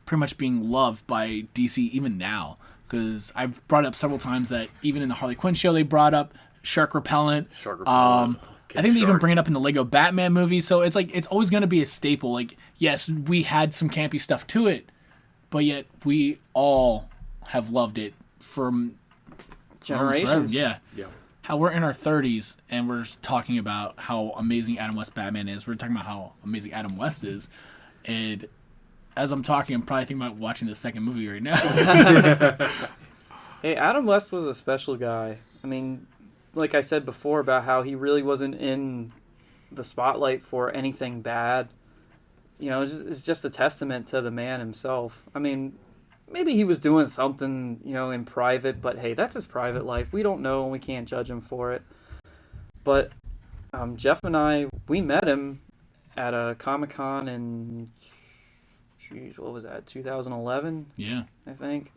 pretty much being loved by DC even now. Because I've brought up several times that even in the Harley Quinn show, they brought up shark repellent. I think they even bring it up in the Lego Batman movie. So it's like, it's always going to be a staple. Like, yes, we had some campy stuff to it, but yet we all have loved it from Generations. Yeah. How we're in our 30s and we're talking about how amazing Adam West Batman is. We're talking about how amazing Adam West is. And as I'm talking, I'm probably thinking about watching the second movie right now. Hey, Adam West was a special guy. I mean, like I said before about how he really wasn't in the spotlight for anything bad. it's just a testament to the man himself. I mean, maybe he was doing something, in private, but hey, that's his private life. We don't know and we can't judge him for it. But Jeff and I, we met him at a Comic-Con in, what was that, 2011? Yeah. I think.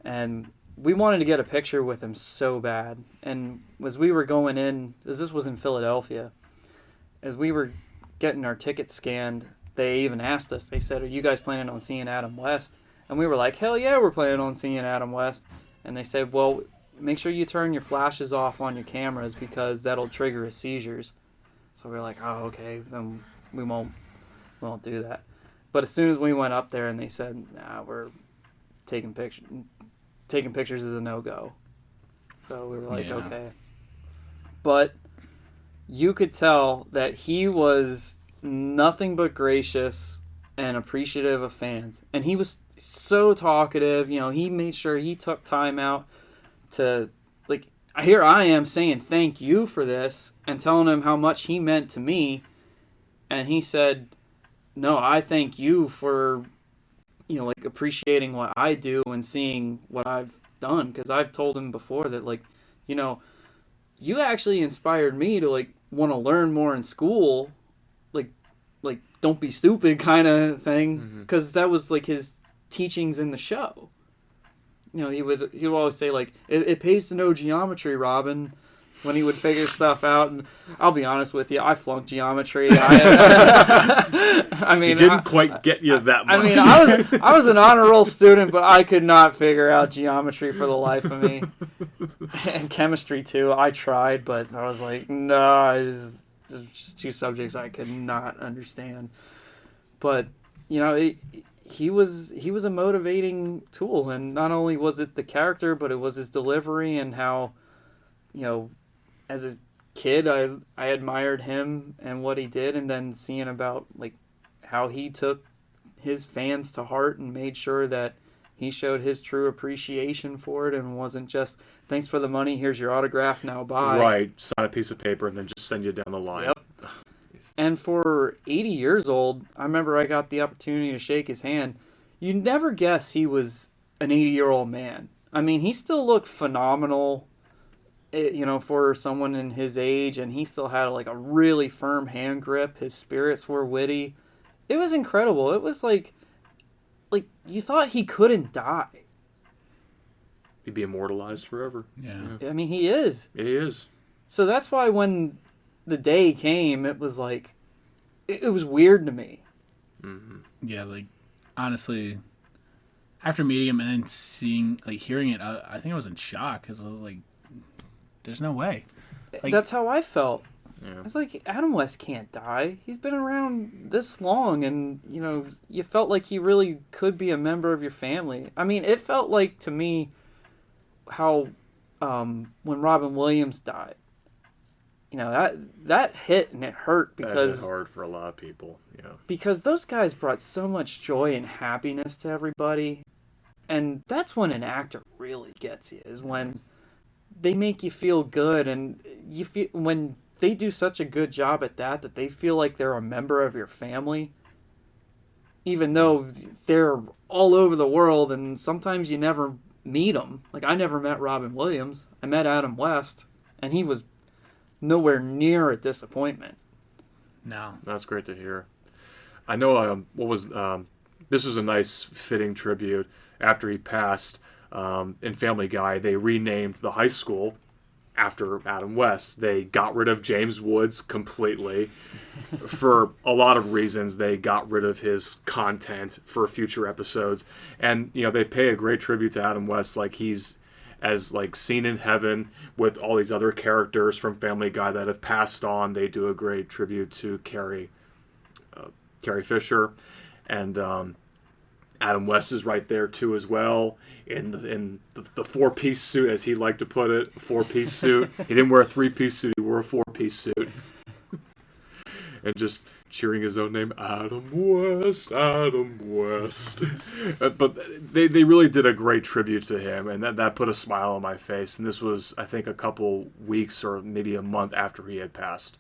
And we wanted to get a picture with him so bad. And as we were going in, as this was in Philadelphia, as we were getting our tickets scanned, they even asked us, they said, "Are you guys planning on seeing Adam West?" And we were like, "Hell yeah, we're planning on seeing Adam West." And they said, "Well, make sure you turn your flashes off on your cameras because that'll trigger his seizures." So we were like, "Oh, okay, then we won't do that." But as soon as we went up there and they said, "Nah, we're taking pictures. Taking pictures is a no-go." So we were like, Yeah. okay. But you could tell that he was nothing but gracious and appreciative of fans. And he was so talkative. He made sure he took time out to, like, here I am saying thank you for this and telling him how much he meant to me. And he said, "No, I thank you for, like, appreciating what I do and seeing what I've done." Because I've told him before that, like, you actually inspired me to, like, want to learn more in school, like don't be stupid kind of thing. Because that was, like, his teachings in the show. He would always say, like, it pays to know geometry, Robin, when he would figure stuff out. And I'll be honest with you, I flunked geometry. I mean, He didn't quite get you that much. I mean, I was an honor roll student, but I could not figure out geometry for the life of me. And chemistry too. I tried, but I was like, no, it's just two subjects I could not understand. But he was a motivating tool, and not only was it the character, but it was his delivery and how, as a kid, I admired him and what he did, and then seeing about, like, how he took his fans to heart and made sure that he showed his true appreciation for it and wasn't just, "Thanks for the money, here's your autograph, now bye." Right, sign a piece of paper and then just send you down the line. Yep. And for 80 years old, I remember I got the opportunity to shake his hand. You'd never guess he was an 80-year-old man. I mean, he still looked phenomenal, for someone in his age, and he still had, like, a really firm hand grip. His spirits were witty. It was incredible. It was like you thought he couldn't die. He'd be immortalized forever. Yeah. I mean, he is. He is. So that's why when the day came, it was like, it was weird to me. Mm-hmm. Yeah, like, honestly, after meeting him and then hearing it, I think I was in shock because I was like, there's no way. Like, That's how I felt. Yeah. It's like, Adam West can't die. He's been around this long, and, you felt like he really could be a member of your family. I mean, it felt like, to me, how when Robin Williams died. That hit, and it hurt That because hit hard for a lot of people. because those guys brought so much joy and happiness to everybody. And that's when an actor really gets you, is when they make you feel good, and you feel when they do such a good job at that they feel like they're a member of your family, even though they're all over the world, and sometimes you never meet them. Like, I never met Robin Williams. I met Adam West, and he was nowhere near a disappointment. no. That's great to hear. I know this was a nice fitting tribute. After he passed, in Family Guy, they renamed the high school after Adam West. They got rid of James Woods completely. For a lot of reasons, they got rid of his content for future episodes. And, they pay a great tribute to Adam West, like he's as, like, seen in heaven with all these other characters from Family Guy that have passed on. They do a great tribute to Carrie Fisher, and Adam West is right there too as well in the four-piece suit, as he liked to put it, four-piece suit. He didn't wear a three-piece suit; he wore a four-piece suit, and just cheering his own name, Adam West, Adam West. But they really did a great tribute to him, and that put a smile on my face. And this was, I think, a couple weeks or maybe a month after he had passed.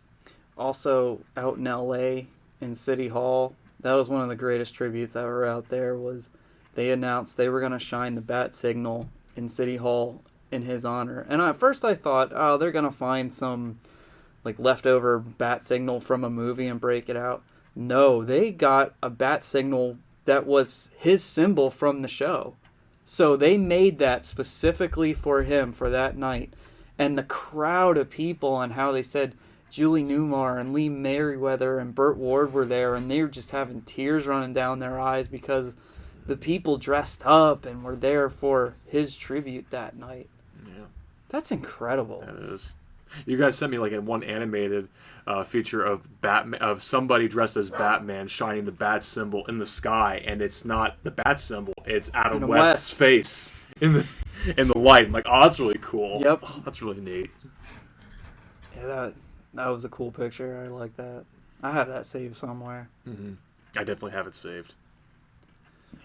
Also, out in L.A., in City Hall, That was one of the greatest tributes that were out there. Was they announced they were going to shine the bat signal in City Hall in his honor. And at first I thought, oh, they're going to find some like leftover bat signal from a movie and break it out. No, they got a bat signal that was his symbol from the show. So they made that specifically for him for that night. And the crowd of people and how they said Julie Newmar and Lee Merriweather and Burt Ward were there, and they were just having tears running down their eyes because the people dressed up and were there for his tribute that night. Yeah. That's incredible. That is. You guys sent me like one animated feature of Batman, of somebody dressed as Batman shining the bat symbol in the sky, and it's not the bat symbol; it's Adam West's face in the light. I'm like, oh, that's really cool. Yep, oh, that's really neat. Yeah, that was a cool picture. I like that. I have that saved somewhere. Mm-hmm. I definitely have it saved.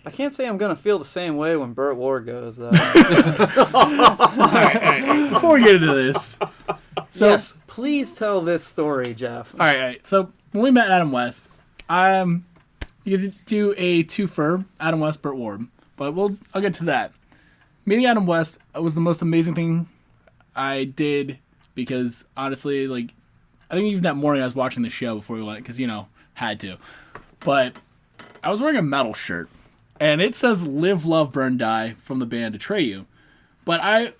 I can't say I'm gonna feel the same way when Burt Ward goes though. all right. Before we get into this, so yes, please tell this story, Jeff. all right. So when we met Adam West, you get to do a twofer, Adam West, Burt Ward, but I'll get to that. Meeting Adam West was the most amazing thing I did because honestly, like, I think even that morning I was watching the show before we went because had to, but I was wearing a metal shirt. And it says Live, Love, Burn, Die from the band Atreyu. But I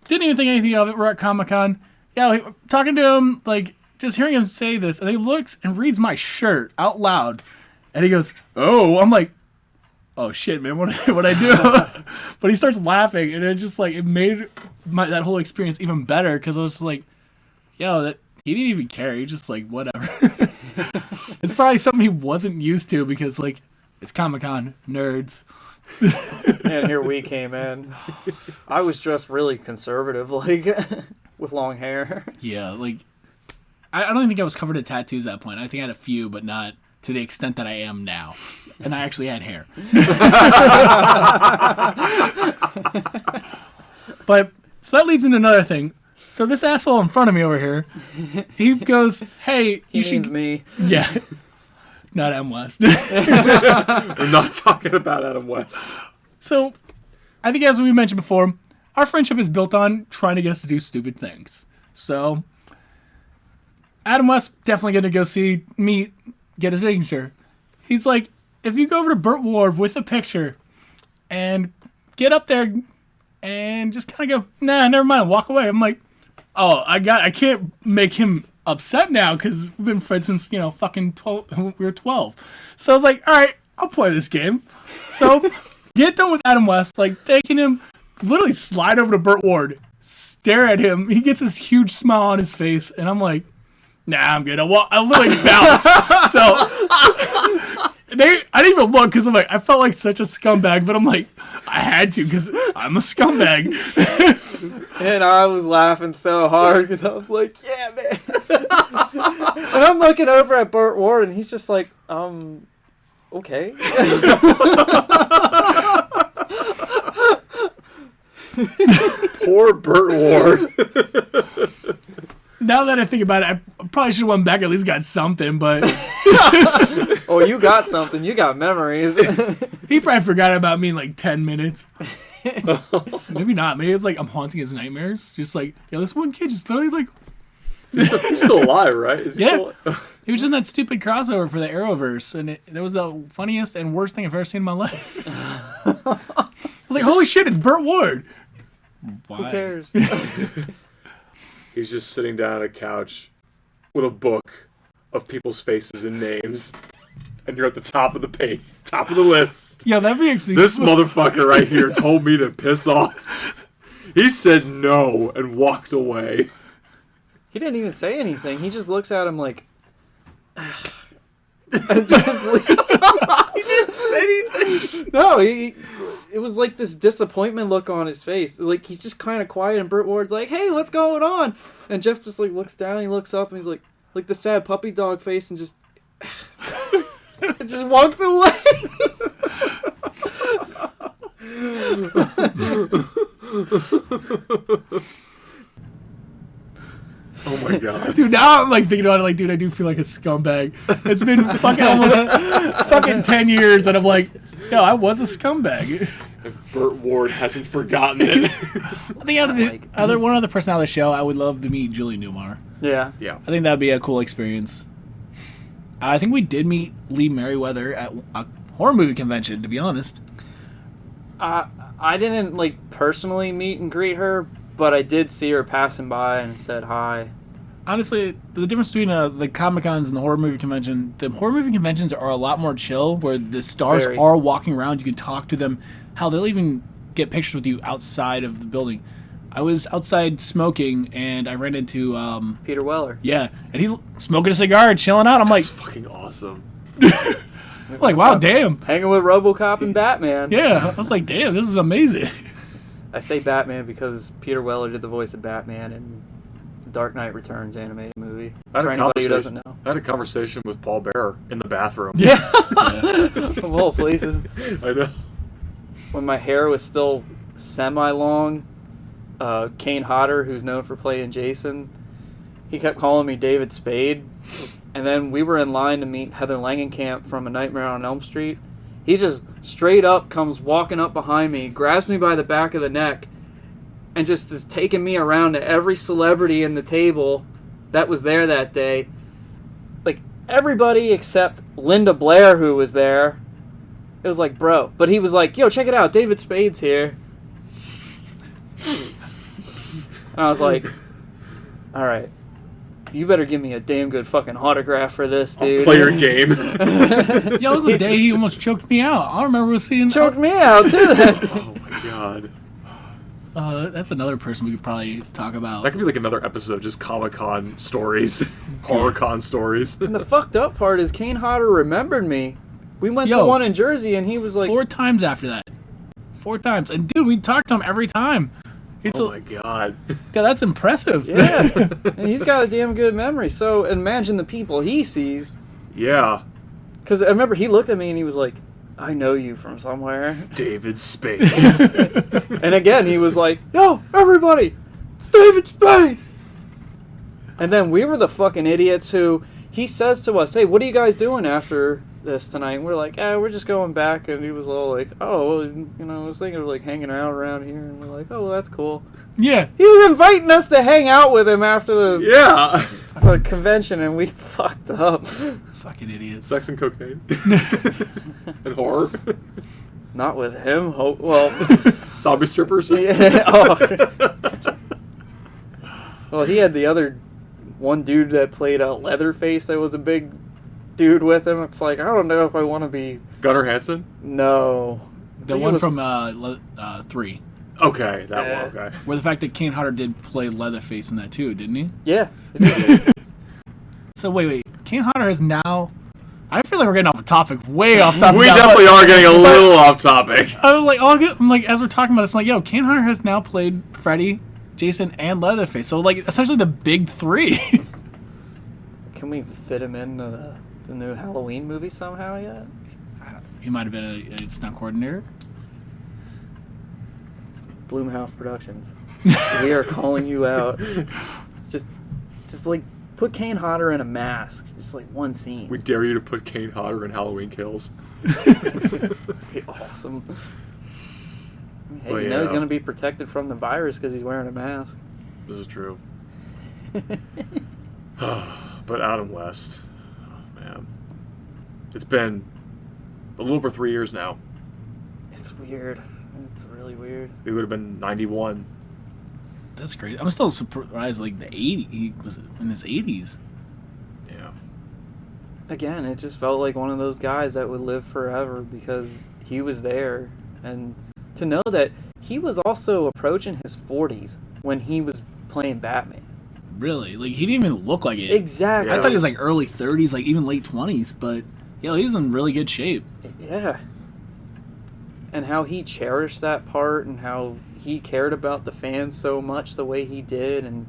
didn't even think anything of it. We're at Comic-Con. Yeah, like, talking to him, like, just hearing him say this. And he looks and reads my shirt out loud. And he goes, oh. I'm like, oh, shit, man, what'd I do? But he starts laughing. And it just, like, it made that whole experience even better. Because I was just like, yo, he didn't even care. He just, like, whatever. It's probably something he wasn't used to because, like, it's Comic-Con, nerds. And here we came in. I was dressed really conservative, like, with long hair. Yeah, like, I don't think I was covered in tattoos at that point. I think I had a few, but not to the extent that I am now. And I actually had hair. But, so that leads into another thing. So this asshole in front of me over here, he goes, hey, you should... me. Yeah. Not Adam West. We're not talking about Adam West. So, I think as we mentioned before, our friendship is built on trying to get us to do stupid things. So, Adam West definitely going to go get a signature. He's like, if you go over to Burt Ward with a picture and get up there and just kind of go, nah, never mind, walk away. I'm like, oh, I can't make him upset now because we've been friends since fucking 12. We were 12. So I was like, all right, I'll play this game. So get done with Adam West, like thanking him, literally slide over to Burt Ward, stare at him. He gets this huge smile on his face, and I'm like, nah, I'm good. I literally bounce. So I didn't even look because I'm like, I felt like such a scumbag, but I'm like, I had to because I'm a scumbag. And I was laughing so hard because I was like, yeah, man. And I'm looking over at Burt Ward, and he's just like, okay. Poor Burt Ward. Now that I think about it, I probably should have went back and at least got something, but... Oh, you got something. You got memories. He probably forgot about me in like 10 minutes. Maybe not. Maybe it's like I'm haunting his nightmares. Just like, yo, this one kid just literally like... He's still alive, right? Is he yeah. Still... He was in that stupid crossover for the Arrowverse, and it was the funniest and worst thing I've ever seen in my life. I was like, holy shit, it's Burt Ward. Why? Who cares? He's just sitting down on a couch with a book of people's faces and names, and you're at the top of the page, top of the list. Yeah, that'd be actually... This motherfucker right here told me to piss off. He said no and walked away. He didn't even say anything. He just looks at him like... and just leaves. He didn't say anything. No, it was like this disappointment look on his face. Like, he's just kind of quiet, and Burt Ward's like, hey, what's going on? And Jeff just, like, looks down, he looks up, and he's like the sad puppy dog face, and just... and just walked away. Oh my god. Dude, now I'm like thinking about it, like, dude, I do feel like a scumbag. It's been fucking almost fucking 10 years, and I'm like, yo, I was a scumbag. If Burt Ward hasn't forgotten it. I think out of the one other person out of the show, I would love to meet Julie Newmar. Yeah. Yeah. I think that'd be a cool experience. I think we did meet Lee Merriweather at a horror movie convention, to be honest. I didn't like personally meet and greet her, but I did see her passing by and said hi. Honestly, the difference between the Comic-Cons and the horror movie convention, the horror movie conventions are a lot more chill, where the stars Very. are walking around, you can talk to them. Hell, they'll even get pictures with you outside of the building. I was outside smoking, and I ran into, Peter Weller. yeah, and he's smoking a cigar, chilling out. I'm like, That's fucking awesome. wow, damn. Hanging with RoboCop and Batman. Yeah, I was like, damn, this is amazing. I say Batman because Peter Weller did the voice of Batman in Dark Knight Returns animated movie. I For anybody who doesn't know. I had a conversation with Paul Bearer in the bathroom. Yeah. Of all places. I know. When my hair was still semi-long, Kane Hodder, who's known for playing Jason, he kept calling me David Spade. And then we were in line to meet Heather Langenkamp from A Nightmare on Elm Street. He just straight up comes walking up behind me, grabs me by the back of the neck, and just is taking me around to every celebrity in the table that was there that day. Like, everybody except Linda Blair, who was there. It was like, bro. But he was like, yo, check it out, David Spade's here. And I was like, all right, you better give me a damn good fucking autograph for this, dude. I'll play your game. Yo, it was the day he almost choked me out. I remember seeing... Choked me out, too. Oh my god. That's another person we could probably talk about. That could be like another episode, just Comic-Con stories. Horror-Con stories. And the fucked up part is Kane Hodder remembered me. We went to Yo, one in Jersey, and he was like... 4 times after that. 4 times. And dude, we talked to him every time. Oh my god. Yeah, that's impressive. Yeah. And he's got a damn good memory. So imagine the people he sees. Yeah. Because I remember he looked at me and he was like, I know you from somewhere. David Spade. And again, he was like, yo, everybody, it's David Spade. And then we were the fucking idiots who, he says to us, hey, what are you guys doing after this tonight? And we're like, we're just going back. And he was all like, oh, well, you know, I was thinking of like hanging out around here. And we're like, oh, well, that's cool. Yeah. He was inviting us to hang out with him after Yeah. the convention, and we fucked up. Fucking idiots. Sex and cocaine. And horror. Not with him. Well, Zombie strippers. yeah. Oh. Well, he had the other one dude that played Leatherface that was a big dude with him. It's like, I don't know if I want to be... Gunnar Hansen? No. The one from 3. Okay, that one, okay. Where the fact that Kane Hodder did play Leatherface in that too, didn't he? Yeah. So wait. Kane Hodder has now... I feel like we're getting off the topic, way off topic. We now, definitely but- are getting a little off topic. I was like, I'm like, as we're talking about this, I'm like, yo, Kane Hodder has now played Freddy, Jason, and Leatherface. So like, essentially the big 3. Can we fit him into the new Halloween movie somehow yet? He might have been a stunt coordinator. Bloomhouse Productions. We are calling you out. Just like, put Kane Hodder in a mask. Just like one scene. We dare you to put Kane Hodder in Halloween Kills. That'd be awesome. Hey, Well, you know he's yeah. going to be protected from the virus because he's wearing a mask. This is true. But Adam West, oh man, it's been a little over 3 years now. It's weird. It's really weird. It would have been 91. That's great. I'm still surprised, like, the 80s, he was in his 80s. Yeah. Again, it just felt like one of those guys that would live forever because he was there. And to know that he was also approaching his 40s when he was playing Batman. Really? Like, he didn't even look like it. Exactly. I thought he was, like, early 30s, like, even late 20s, but, yeah, he was in really good shape. Yeah. And how he cherished that part and how he cared about the fans so much the way he did, and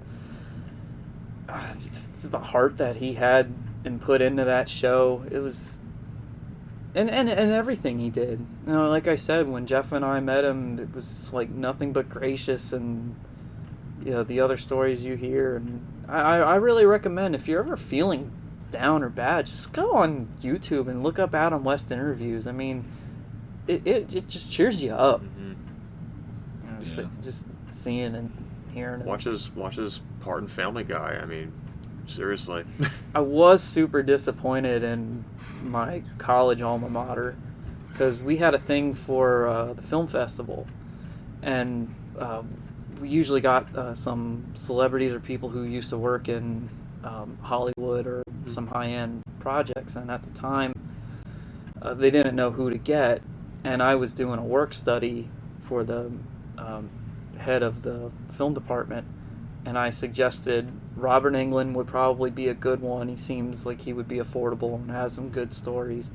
just the heart that he had and put into that show. It was... And everything he did. You know, like I said, when Jeff and I met him, it was like nothing but gracious and the other stories you hear. And I really recommend, if you're ever feeling down or bad, just go on YouTube and look up Adam West interviews. I mean, it just cheers you up. Just seeing and hearing it. Watch his part in Family Guy. I mean, seriously. I was super disappointed in my college alma mater because we had a thing for the film festival, and we usually got some celebrities or people who used to work in Hollywood or some high-end projects, and at the time they didn't know who to get, and I was doing a work study for the head of the film department, and I suggested Robert Englund would probably be a good one. He seems like he would be affordable and has some good stories.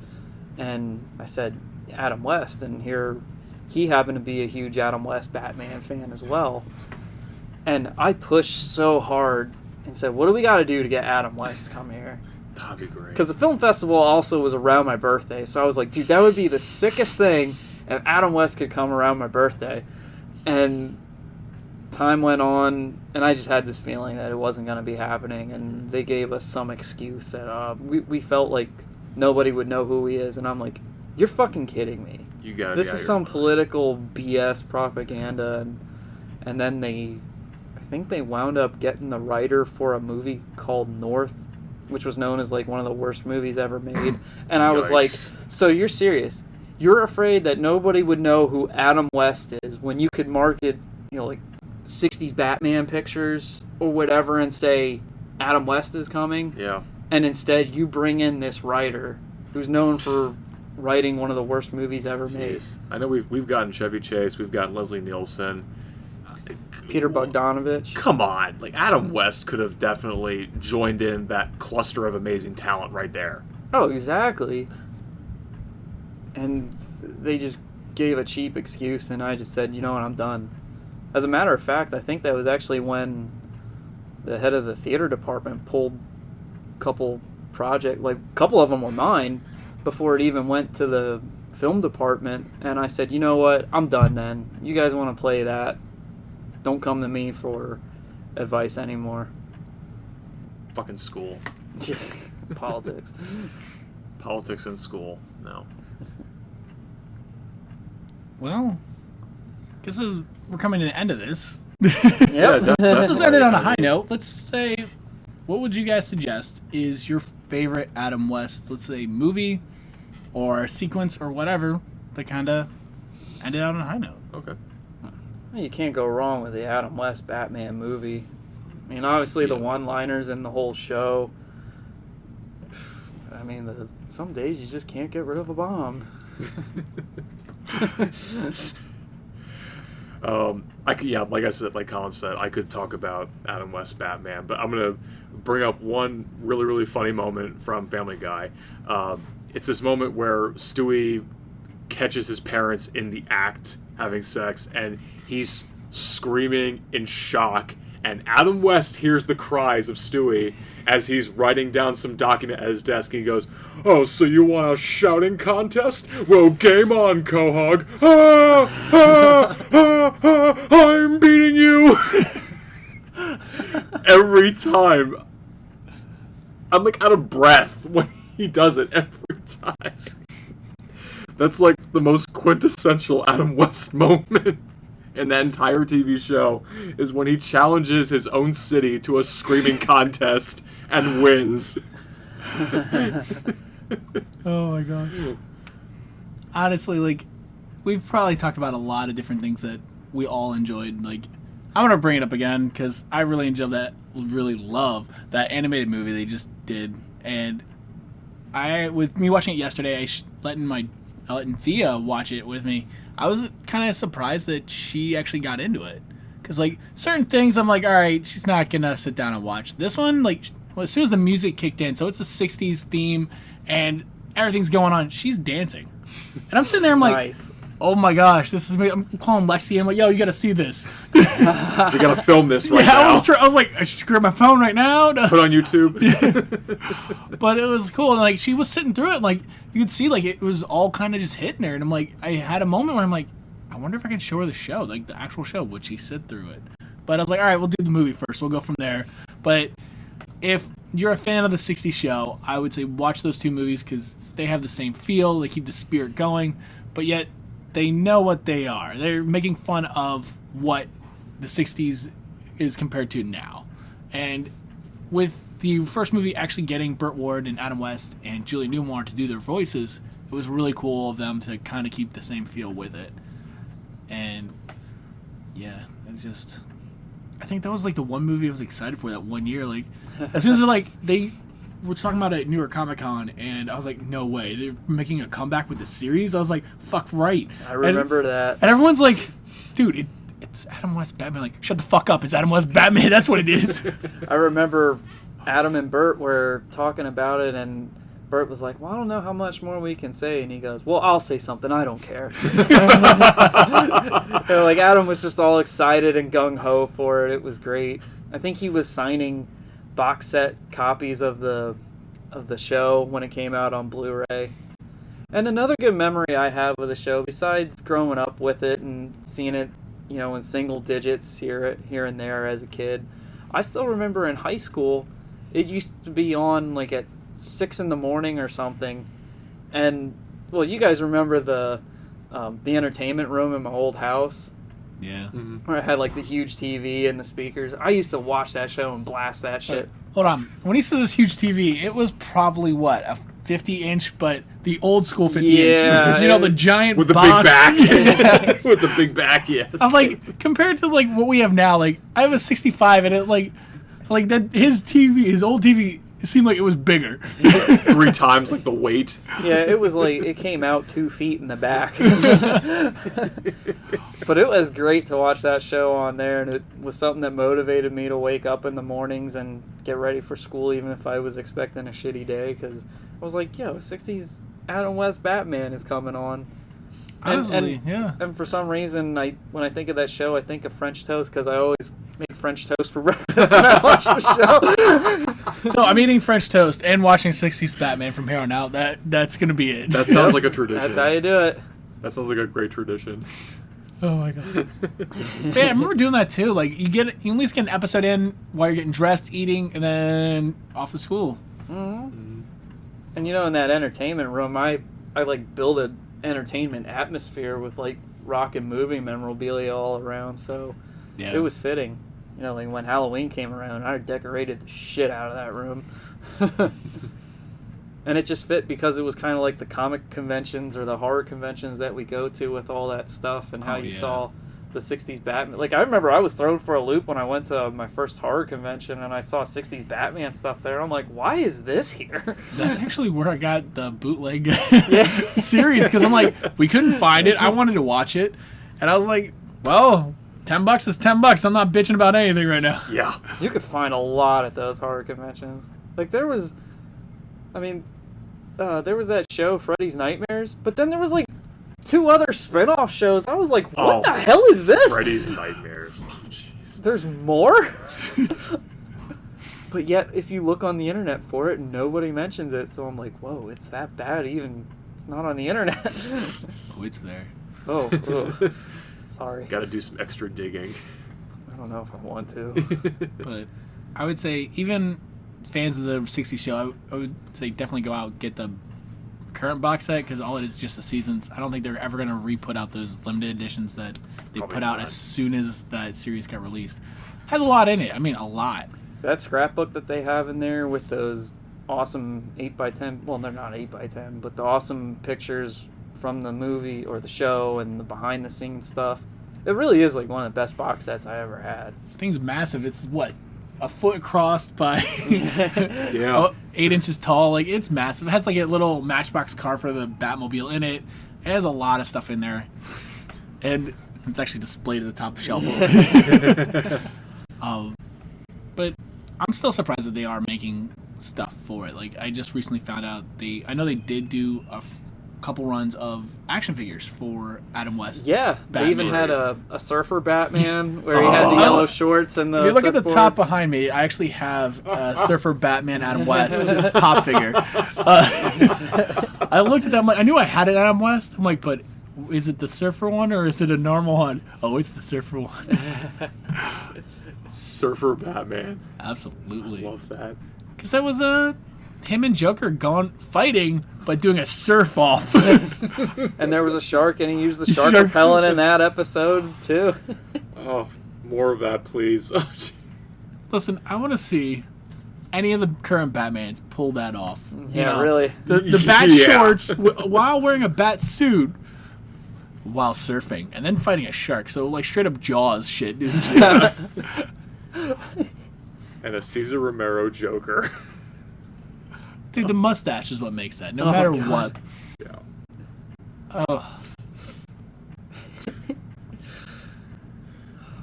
And I said Adam West, and here he happened to be a huge Adam West Batman fan as well. And I pushed so hard and said, what do we got to do to get Adam West to come here? That'd be great. Because the film festival also was around my birthday, so I was like, dude, that would be the sickest thing if Adam West could come around my birthday. And time went on, and I just had this feeling that it wasn't going to be happening, and they gave us some excuse that we felt like nobody would know who he is, and I'm like, you're fucking kidding me. You gotta This is some political BS propaganda, and then I think they wound up getting the writer for a movie called North, which was known as like one of the worst movies ever made, and I was like, so you're serious? You're afraid that nobody would know who Adam West is when you could market, like 60s Batman pictures or whatever and say Adam West is coming? Yeah. And instead you bring in this writer who's known for writing one of the worst movies ever made. I know we've gotten Chevy Chase, we've gotten Leslie Nielsen. Peter Bogdanovich. Come on. Like, Adam West could have definitely joined in that cluster of amazing talent right there. Oh, exactly. And they just gave a cheap excuse, and I just said, you know what, I'm done. As a matter of fact, I think that was actually when the head of the theater department pulled a couple of them were mine, before it even went to the film department, and I said, you know what, I'm done then. You guys want to play that, don't come to me for advice anymore. Fucking school. Politics. Politics in school. No. Well, guess we're coming to the end of this. Yep. Let's just end it on a high note. Let's say, what would you guys suggest is your favorite Adam West, let's say, movie or sequence or whatever, to kind of end it out on a high note? Okay. You can't go wrong with the Adam West Batman movie. I mean, obviously the one-liners in the whole show. I mean, some days you just can't get rid of a bomb. Like I said, like Colin said, I could talk about Adam West Batman, but I'm gonna bring up one really, really funny moment from Family Guy. It's this moment where Stewie catches his parents in the act having sex, and he's screaming in shock, and Adam West hears the cries of Stewie as he's writing down some document at his desk, and he goes, "Oh, so you want a shouting contest? Well, game on, Quahog. I'm beating you." Every time. I'm like out of breath when he does it every time. That's like the most quintessential Adam West moment in that entire TV show, is when he challenges his own city to a screaming contest and wins. Oh my gosh. Honestly, like, we've probably talked about a lot of different things that we all enjoyed. Like, I'm going to bring it up again because I really really love that animated movie they just did. And with me watching it yesterday, letting Thea watch it with me, I was kind of surprised that she actually got into it. Because, like, certain things I'm like, all right, she's not going to sit down and watch. This one, like, as soon as the music kicked in, so it's a 60s theme, and everything's going on, she's dancing. And I'm sitting there, I'm like, Nice. oh my gosh, this is me. I'm calling Lexi, I'm like, yo, you got to see this. We gotta film this right Yeah, now. I was like, I should grab my phone right now. Put on YouTube. But it was cool, and like she was sitting through it, and, like, you could see like it was all kind of just hitting her, and I'm like, I had a moment where I'm like, I wonder if I can show her the show, like the actual show. Would she sit through it? But I was like, all right, we'll do the movie first. We'll go from there. But if you're a fan of the 60s show, I would say watch those two movies because they have the same feel. They keep the spirit going, but yet they know what they are. They're making fun of what the 60s is compared to now. And with the first movie actually getting Burt Ward and Adam West and Julie Newmar to do their voices, it was really cool of them to kind of keep the same feel with it. And yeah, I think that was like the one movie I was excited for that one year. Like, as soon as they were talking about it at New York Comic Con, and I was like, no way, they're making a comeback with the series. I was like, fuck right. I remember that. And everyone's like, dude, it's Adam West Batman. Like, shut the fuck up. It's Adam West Batman. That's what it is. I remember Adam and Bert were talking about it, and Bert was like, well, I don't know how much more we can say. And he goes, well, I'll say something. I don't care. Like, Adam was just all excited and gung-ho for it. It was great. I think he was signing box set copies of the show when it came out on Blu-ray. And another good memory I have of the show, besides growing up with it and seeing it, in single digits here and there as a kid, I still remember in high school, it used to be on like at 6 in the morning or something. And, well, you guys remember the entertainment room in my old house? Yeah. Mm-hmm. Where I had like the huge TV and the speakers. I used to watch that show and blast that shit. Hold on. When he says this huge TV, it was probably what, a 50-inch, but the old school 50-inch. Yeah, The giant with the box. big back. With the big back, yeah. I'm like, compared to like what we have now, like I have a 65 and it like that his TV, his old TV, it seemed like it was bigger. 3 times like the weight. Yeah, it was like it came out 2 feet in the back. But it was great to watch that show on there, and it was something that motivated me to wake up in the mornings and get ready for school, even if I was expecting a shitty day, because I was like, yo, 60s Adam West Batman is coming on. Honestly, yeah. And for some reason, when I think of that show, I think of French toast, because I always make French toast for breakfast when I watch the show. So I'm eating French toast and watching 60s Batman from here on out. That's going to be it. That sounds like a tradition. That's how you do it. That sounds like a great tradition. Oh my god. Yeah, I remember doing that too. Like you at least get an episode in while you're getting dressed, eating, and then off to school. Mm-hmm. And in that entertainment room, I like build an entertainment atmosphere with like rock and movie memorabilia all around. So Yeah. it was fitting. Like when Halloween came around, I decorated the shit out of that room. And it just fit because it was kind of like the comic conventions or the horror conventions that we go to with all that stuff, and how you saw the 60s Batman. Like, I remember I was thrown for a loop when I went to my first horror convention and I saw 60s Batman stuff there. I'm like, why is this here? That's actually where I got the bootleg Yeah. series, because I'm like, we couldn't find it. I wanted to watch it, and I was like, well, $10 is $10. I'm not bitching about anything right now. Yeah. You could find a lot at those horror conventions. Like, there was that show, Freddy's Nightmares, but then there was like 2 other spin-off shows. I was like, what the hell is this? Freddy's Nightmares. Oh, jeez. There's more? But yet, if you look on the internet for it, nobody mentions it. So I'm like, whoa, it's that bad even. It's not on the internet. Oh, it's there. Oh, sorry. Got to do some extra digging. I don't know if I want to. But I would say even fans of the 60s show, I would say definitely go out and get the current box set, because all it is just the seasons. I don't think they're ever going to re-put out those limited editions that they Probably put out not. as soon as that series got released. Has a lot in it. I mean, a lot. That scrapbook that they have in there with those awesome 8x10, well, they're not 8x10, but the awesome pictures from the movie or the show and the behind-the-scenes stuff, it really is like one of the best box sets I ever had. Thing's massive. It's what, a foot across by Yeah. 8 inches tall. Like, it's massive. It has like a little Matchbox car for the Batmobile in it. It has a lot of stuff in there, and it's actually displayed at the top of the shelf. But I'm still surprised that they are making stuff for it. Like, I just recently found out I know they did do a couple runs of action figures for Adam West. Yeah, they even Batman. had a surfer Batman where he had the yellow shorts and the If you look at the surfboard. top behind me, I actually have a Surfer Batman Adam West pop figure. I looked at that, I'm like, I knew I had an Adam West. I'm like, but is it the Surfer one or is it a normal one? Oh, it's the Surfer one. Surfer Batman. Absolutely. Love that. Because that was him and Joker gone fighting, but doing a surf off. And there was a shark, and he used the shark Shark. repellent in that episode, too. Oh, more of that, please. Listen, I want to see any of the current Batmans pull that off. Yeah, really. The bat Yeah. shorts while wearing a bat suit while surfing and then fighting a shark. So, like, straight up Jaws shit. And a Cesar Romero Joker. Dude, the mustache is what makes that. No Oh, matter God. what. Yeah. Oh,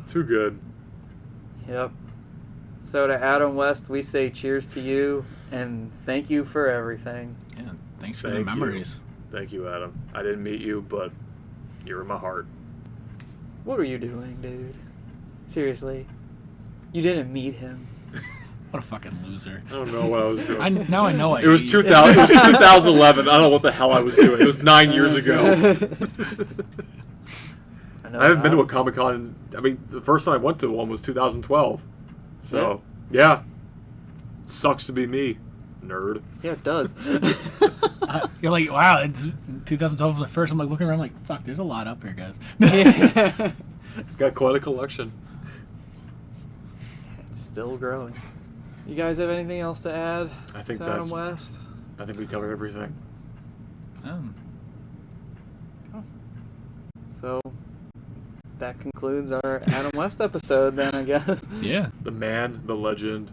Too good. Yep. So to Adam West, we say cheers to you, and thank you for everything. yeah. Thanks for the Thank you. memories. Thank you, Adam. I didn't meet you, but you're in my heart. What were you doing, dude? Seriously. You didn't meet him. What a fucking loser. I don't know what I was doing. Now I know I It was hate 2000. It was 2011. I don't know what the hell I was doing. It was 9 years ago. know I haven't been to how. a Comic Con. I mean, the first time I went to one was 2012. So yeah, sucks to be me, nerd. Yeah, it does. You're like, wow, it's 2012 was the first. I'm like looking around, like, fuck, there's a lot up here, guys. Got quite a collection. It's still growing. You guys have anything else to add? I think to that's. Adam West. I think we covered everything. So that concludes our Adam West episode then, I guess. Yeah. The man, the legend,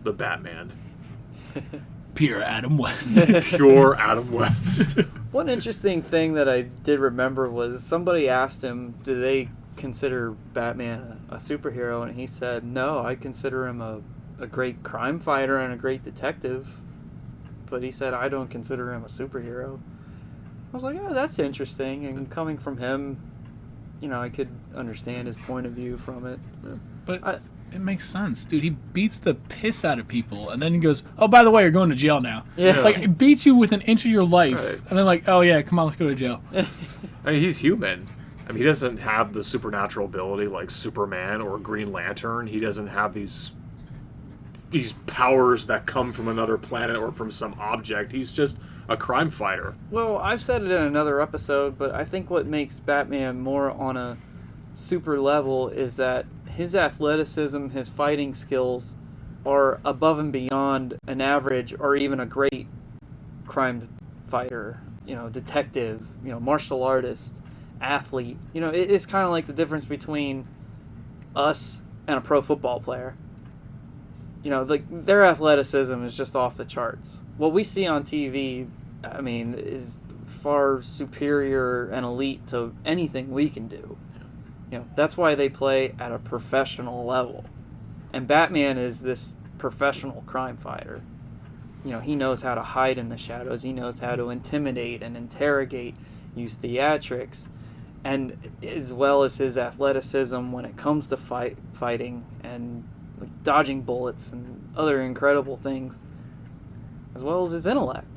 the Batman. Pure Adam West. Pure Adam West. One interesting thing that I did remember was somebody asked him, do they consider Batman a superhero? And he said, no, I consider him a great crime fighter and a great detective. But he said, I don't consider him a superhero. I was like, oh, that's interesting. And coming from him, you know, I could understand his point of view from it. But it makes sense, dude. He beats the piss out of people, and then he goes, "Oh, by the way, you're going to jail now." Yeah. Like, it beats you with an inch of your life, Right. and then like, "Oh yeah, come on, let's go to jail." I mean, he's human. I mean, he doesn't have the supernatural ability like Superman or Green Lantern. He doesn't have these powers that come from another planet or from some object. He's just a crime fighter. Well, I've said it in another episode, but I think what makes Batman more on a super level is that his athleticism, his fighting skills are above and beyond an average or even a great crime fighter, you know, detective, you know, martial artist, athlete. You know, it's kind of like the difference between us and a pro football player. You know, like their athleticism is just off the charts. What we see on TV, I mean, is far superior and elite to anything we can do. You know, that's why they play at a professional level. And Batman is this professional crime fighter. You know, he knows how to hide in the shadows. He knows how to intimidate and interrogate, use theatrics, and as well as his athleticism when it comes to fighting and like dodging bullets and other incredible things, as well as his intellect.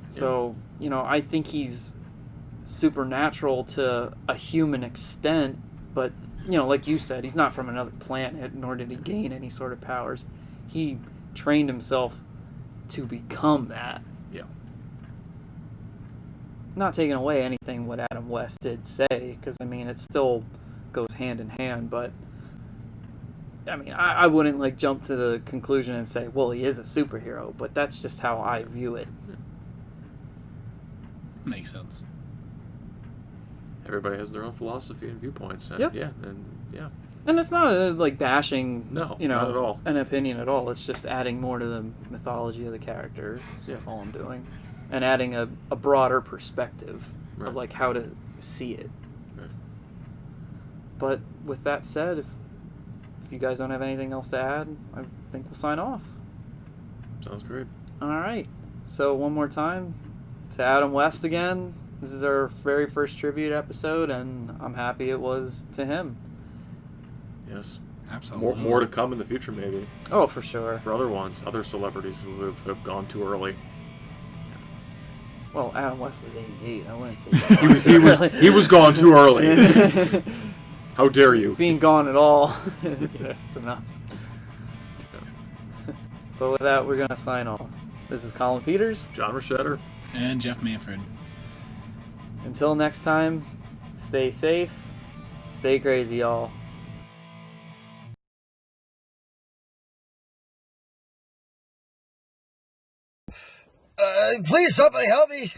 So, you know, I think he's supernatural to a human extent, but, you know, like you said, he's not from another planet, nor did he gain any sort of powers. He trained himself to become that. Yeah. Not taking away anything what Adam West did say, because, I mean, it still goes hand in hand, but, I mean, I wouldn't, like, jump to the conclusion and say, well, he is a superhero, but that's just how I view it. Makes sense. Everybody has their own philosophy and viewpoints. And Yep. Yeah, and yeah. And it's not like bashing, No, you know, not at all. an opinion at all. It's just adding more to the mythology of the character. Is Yeah. all I'm doing, and adding a broader perspective Right. of like how to see it. Right. But with that said, if you guys don't have anything else to add, I think we'll sign off. Sounds great. All right. So one more time to Adam West again. This is our very first tribute episode, and I'm happy it was to him. Yes. Absolutely. More to come in the future, maybe. Oh, for sure. For other ones, other celebrities who have gone too early. Well, Adam West was 88. I wouldn't say He was gone too early. How dare you? being gone at all. Yes, enough. Yes. But with that, we're going to sign off. This is Colin Peters. John Rochetter. And Jeff Manfred. Until next time, stay safe, stay crazy, y'all. Please, somebody help me.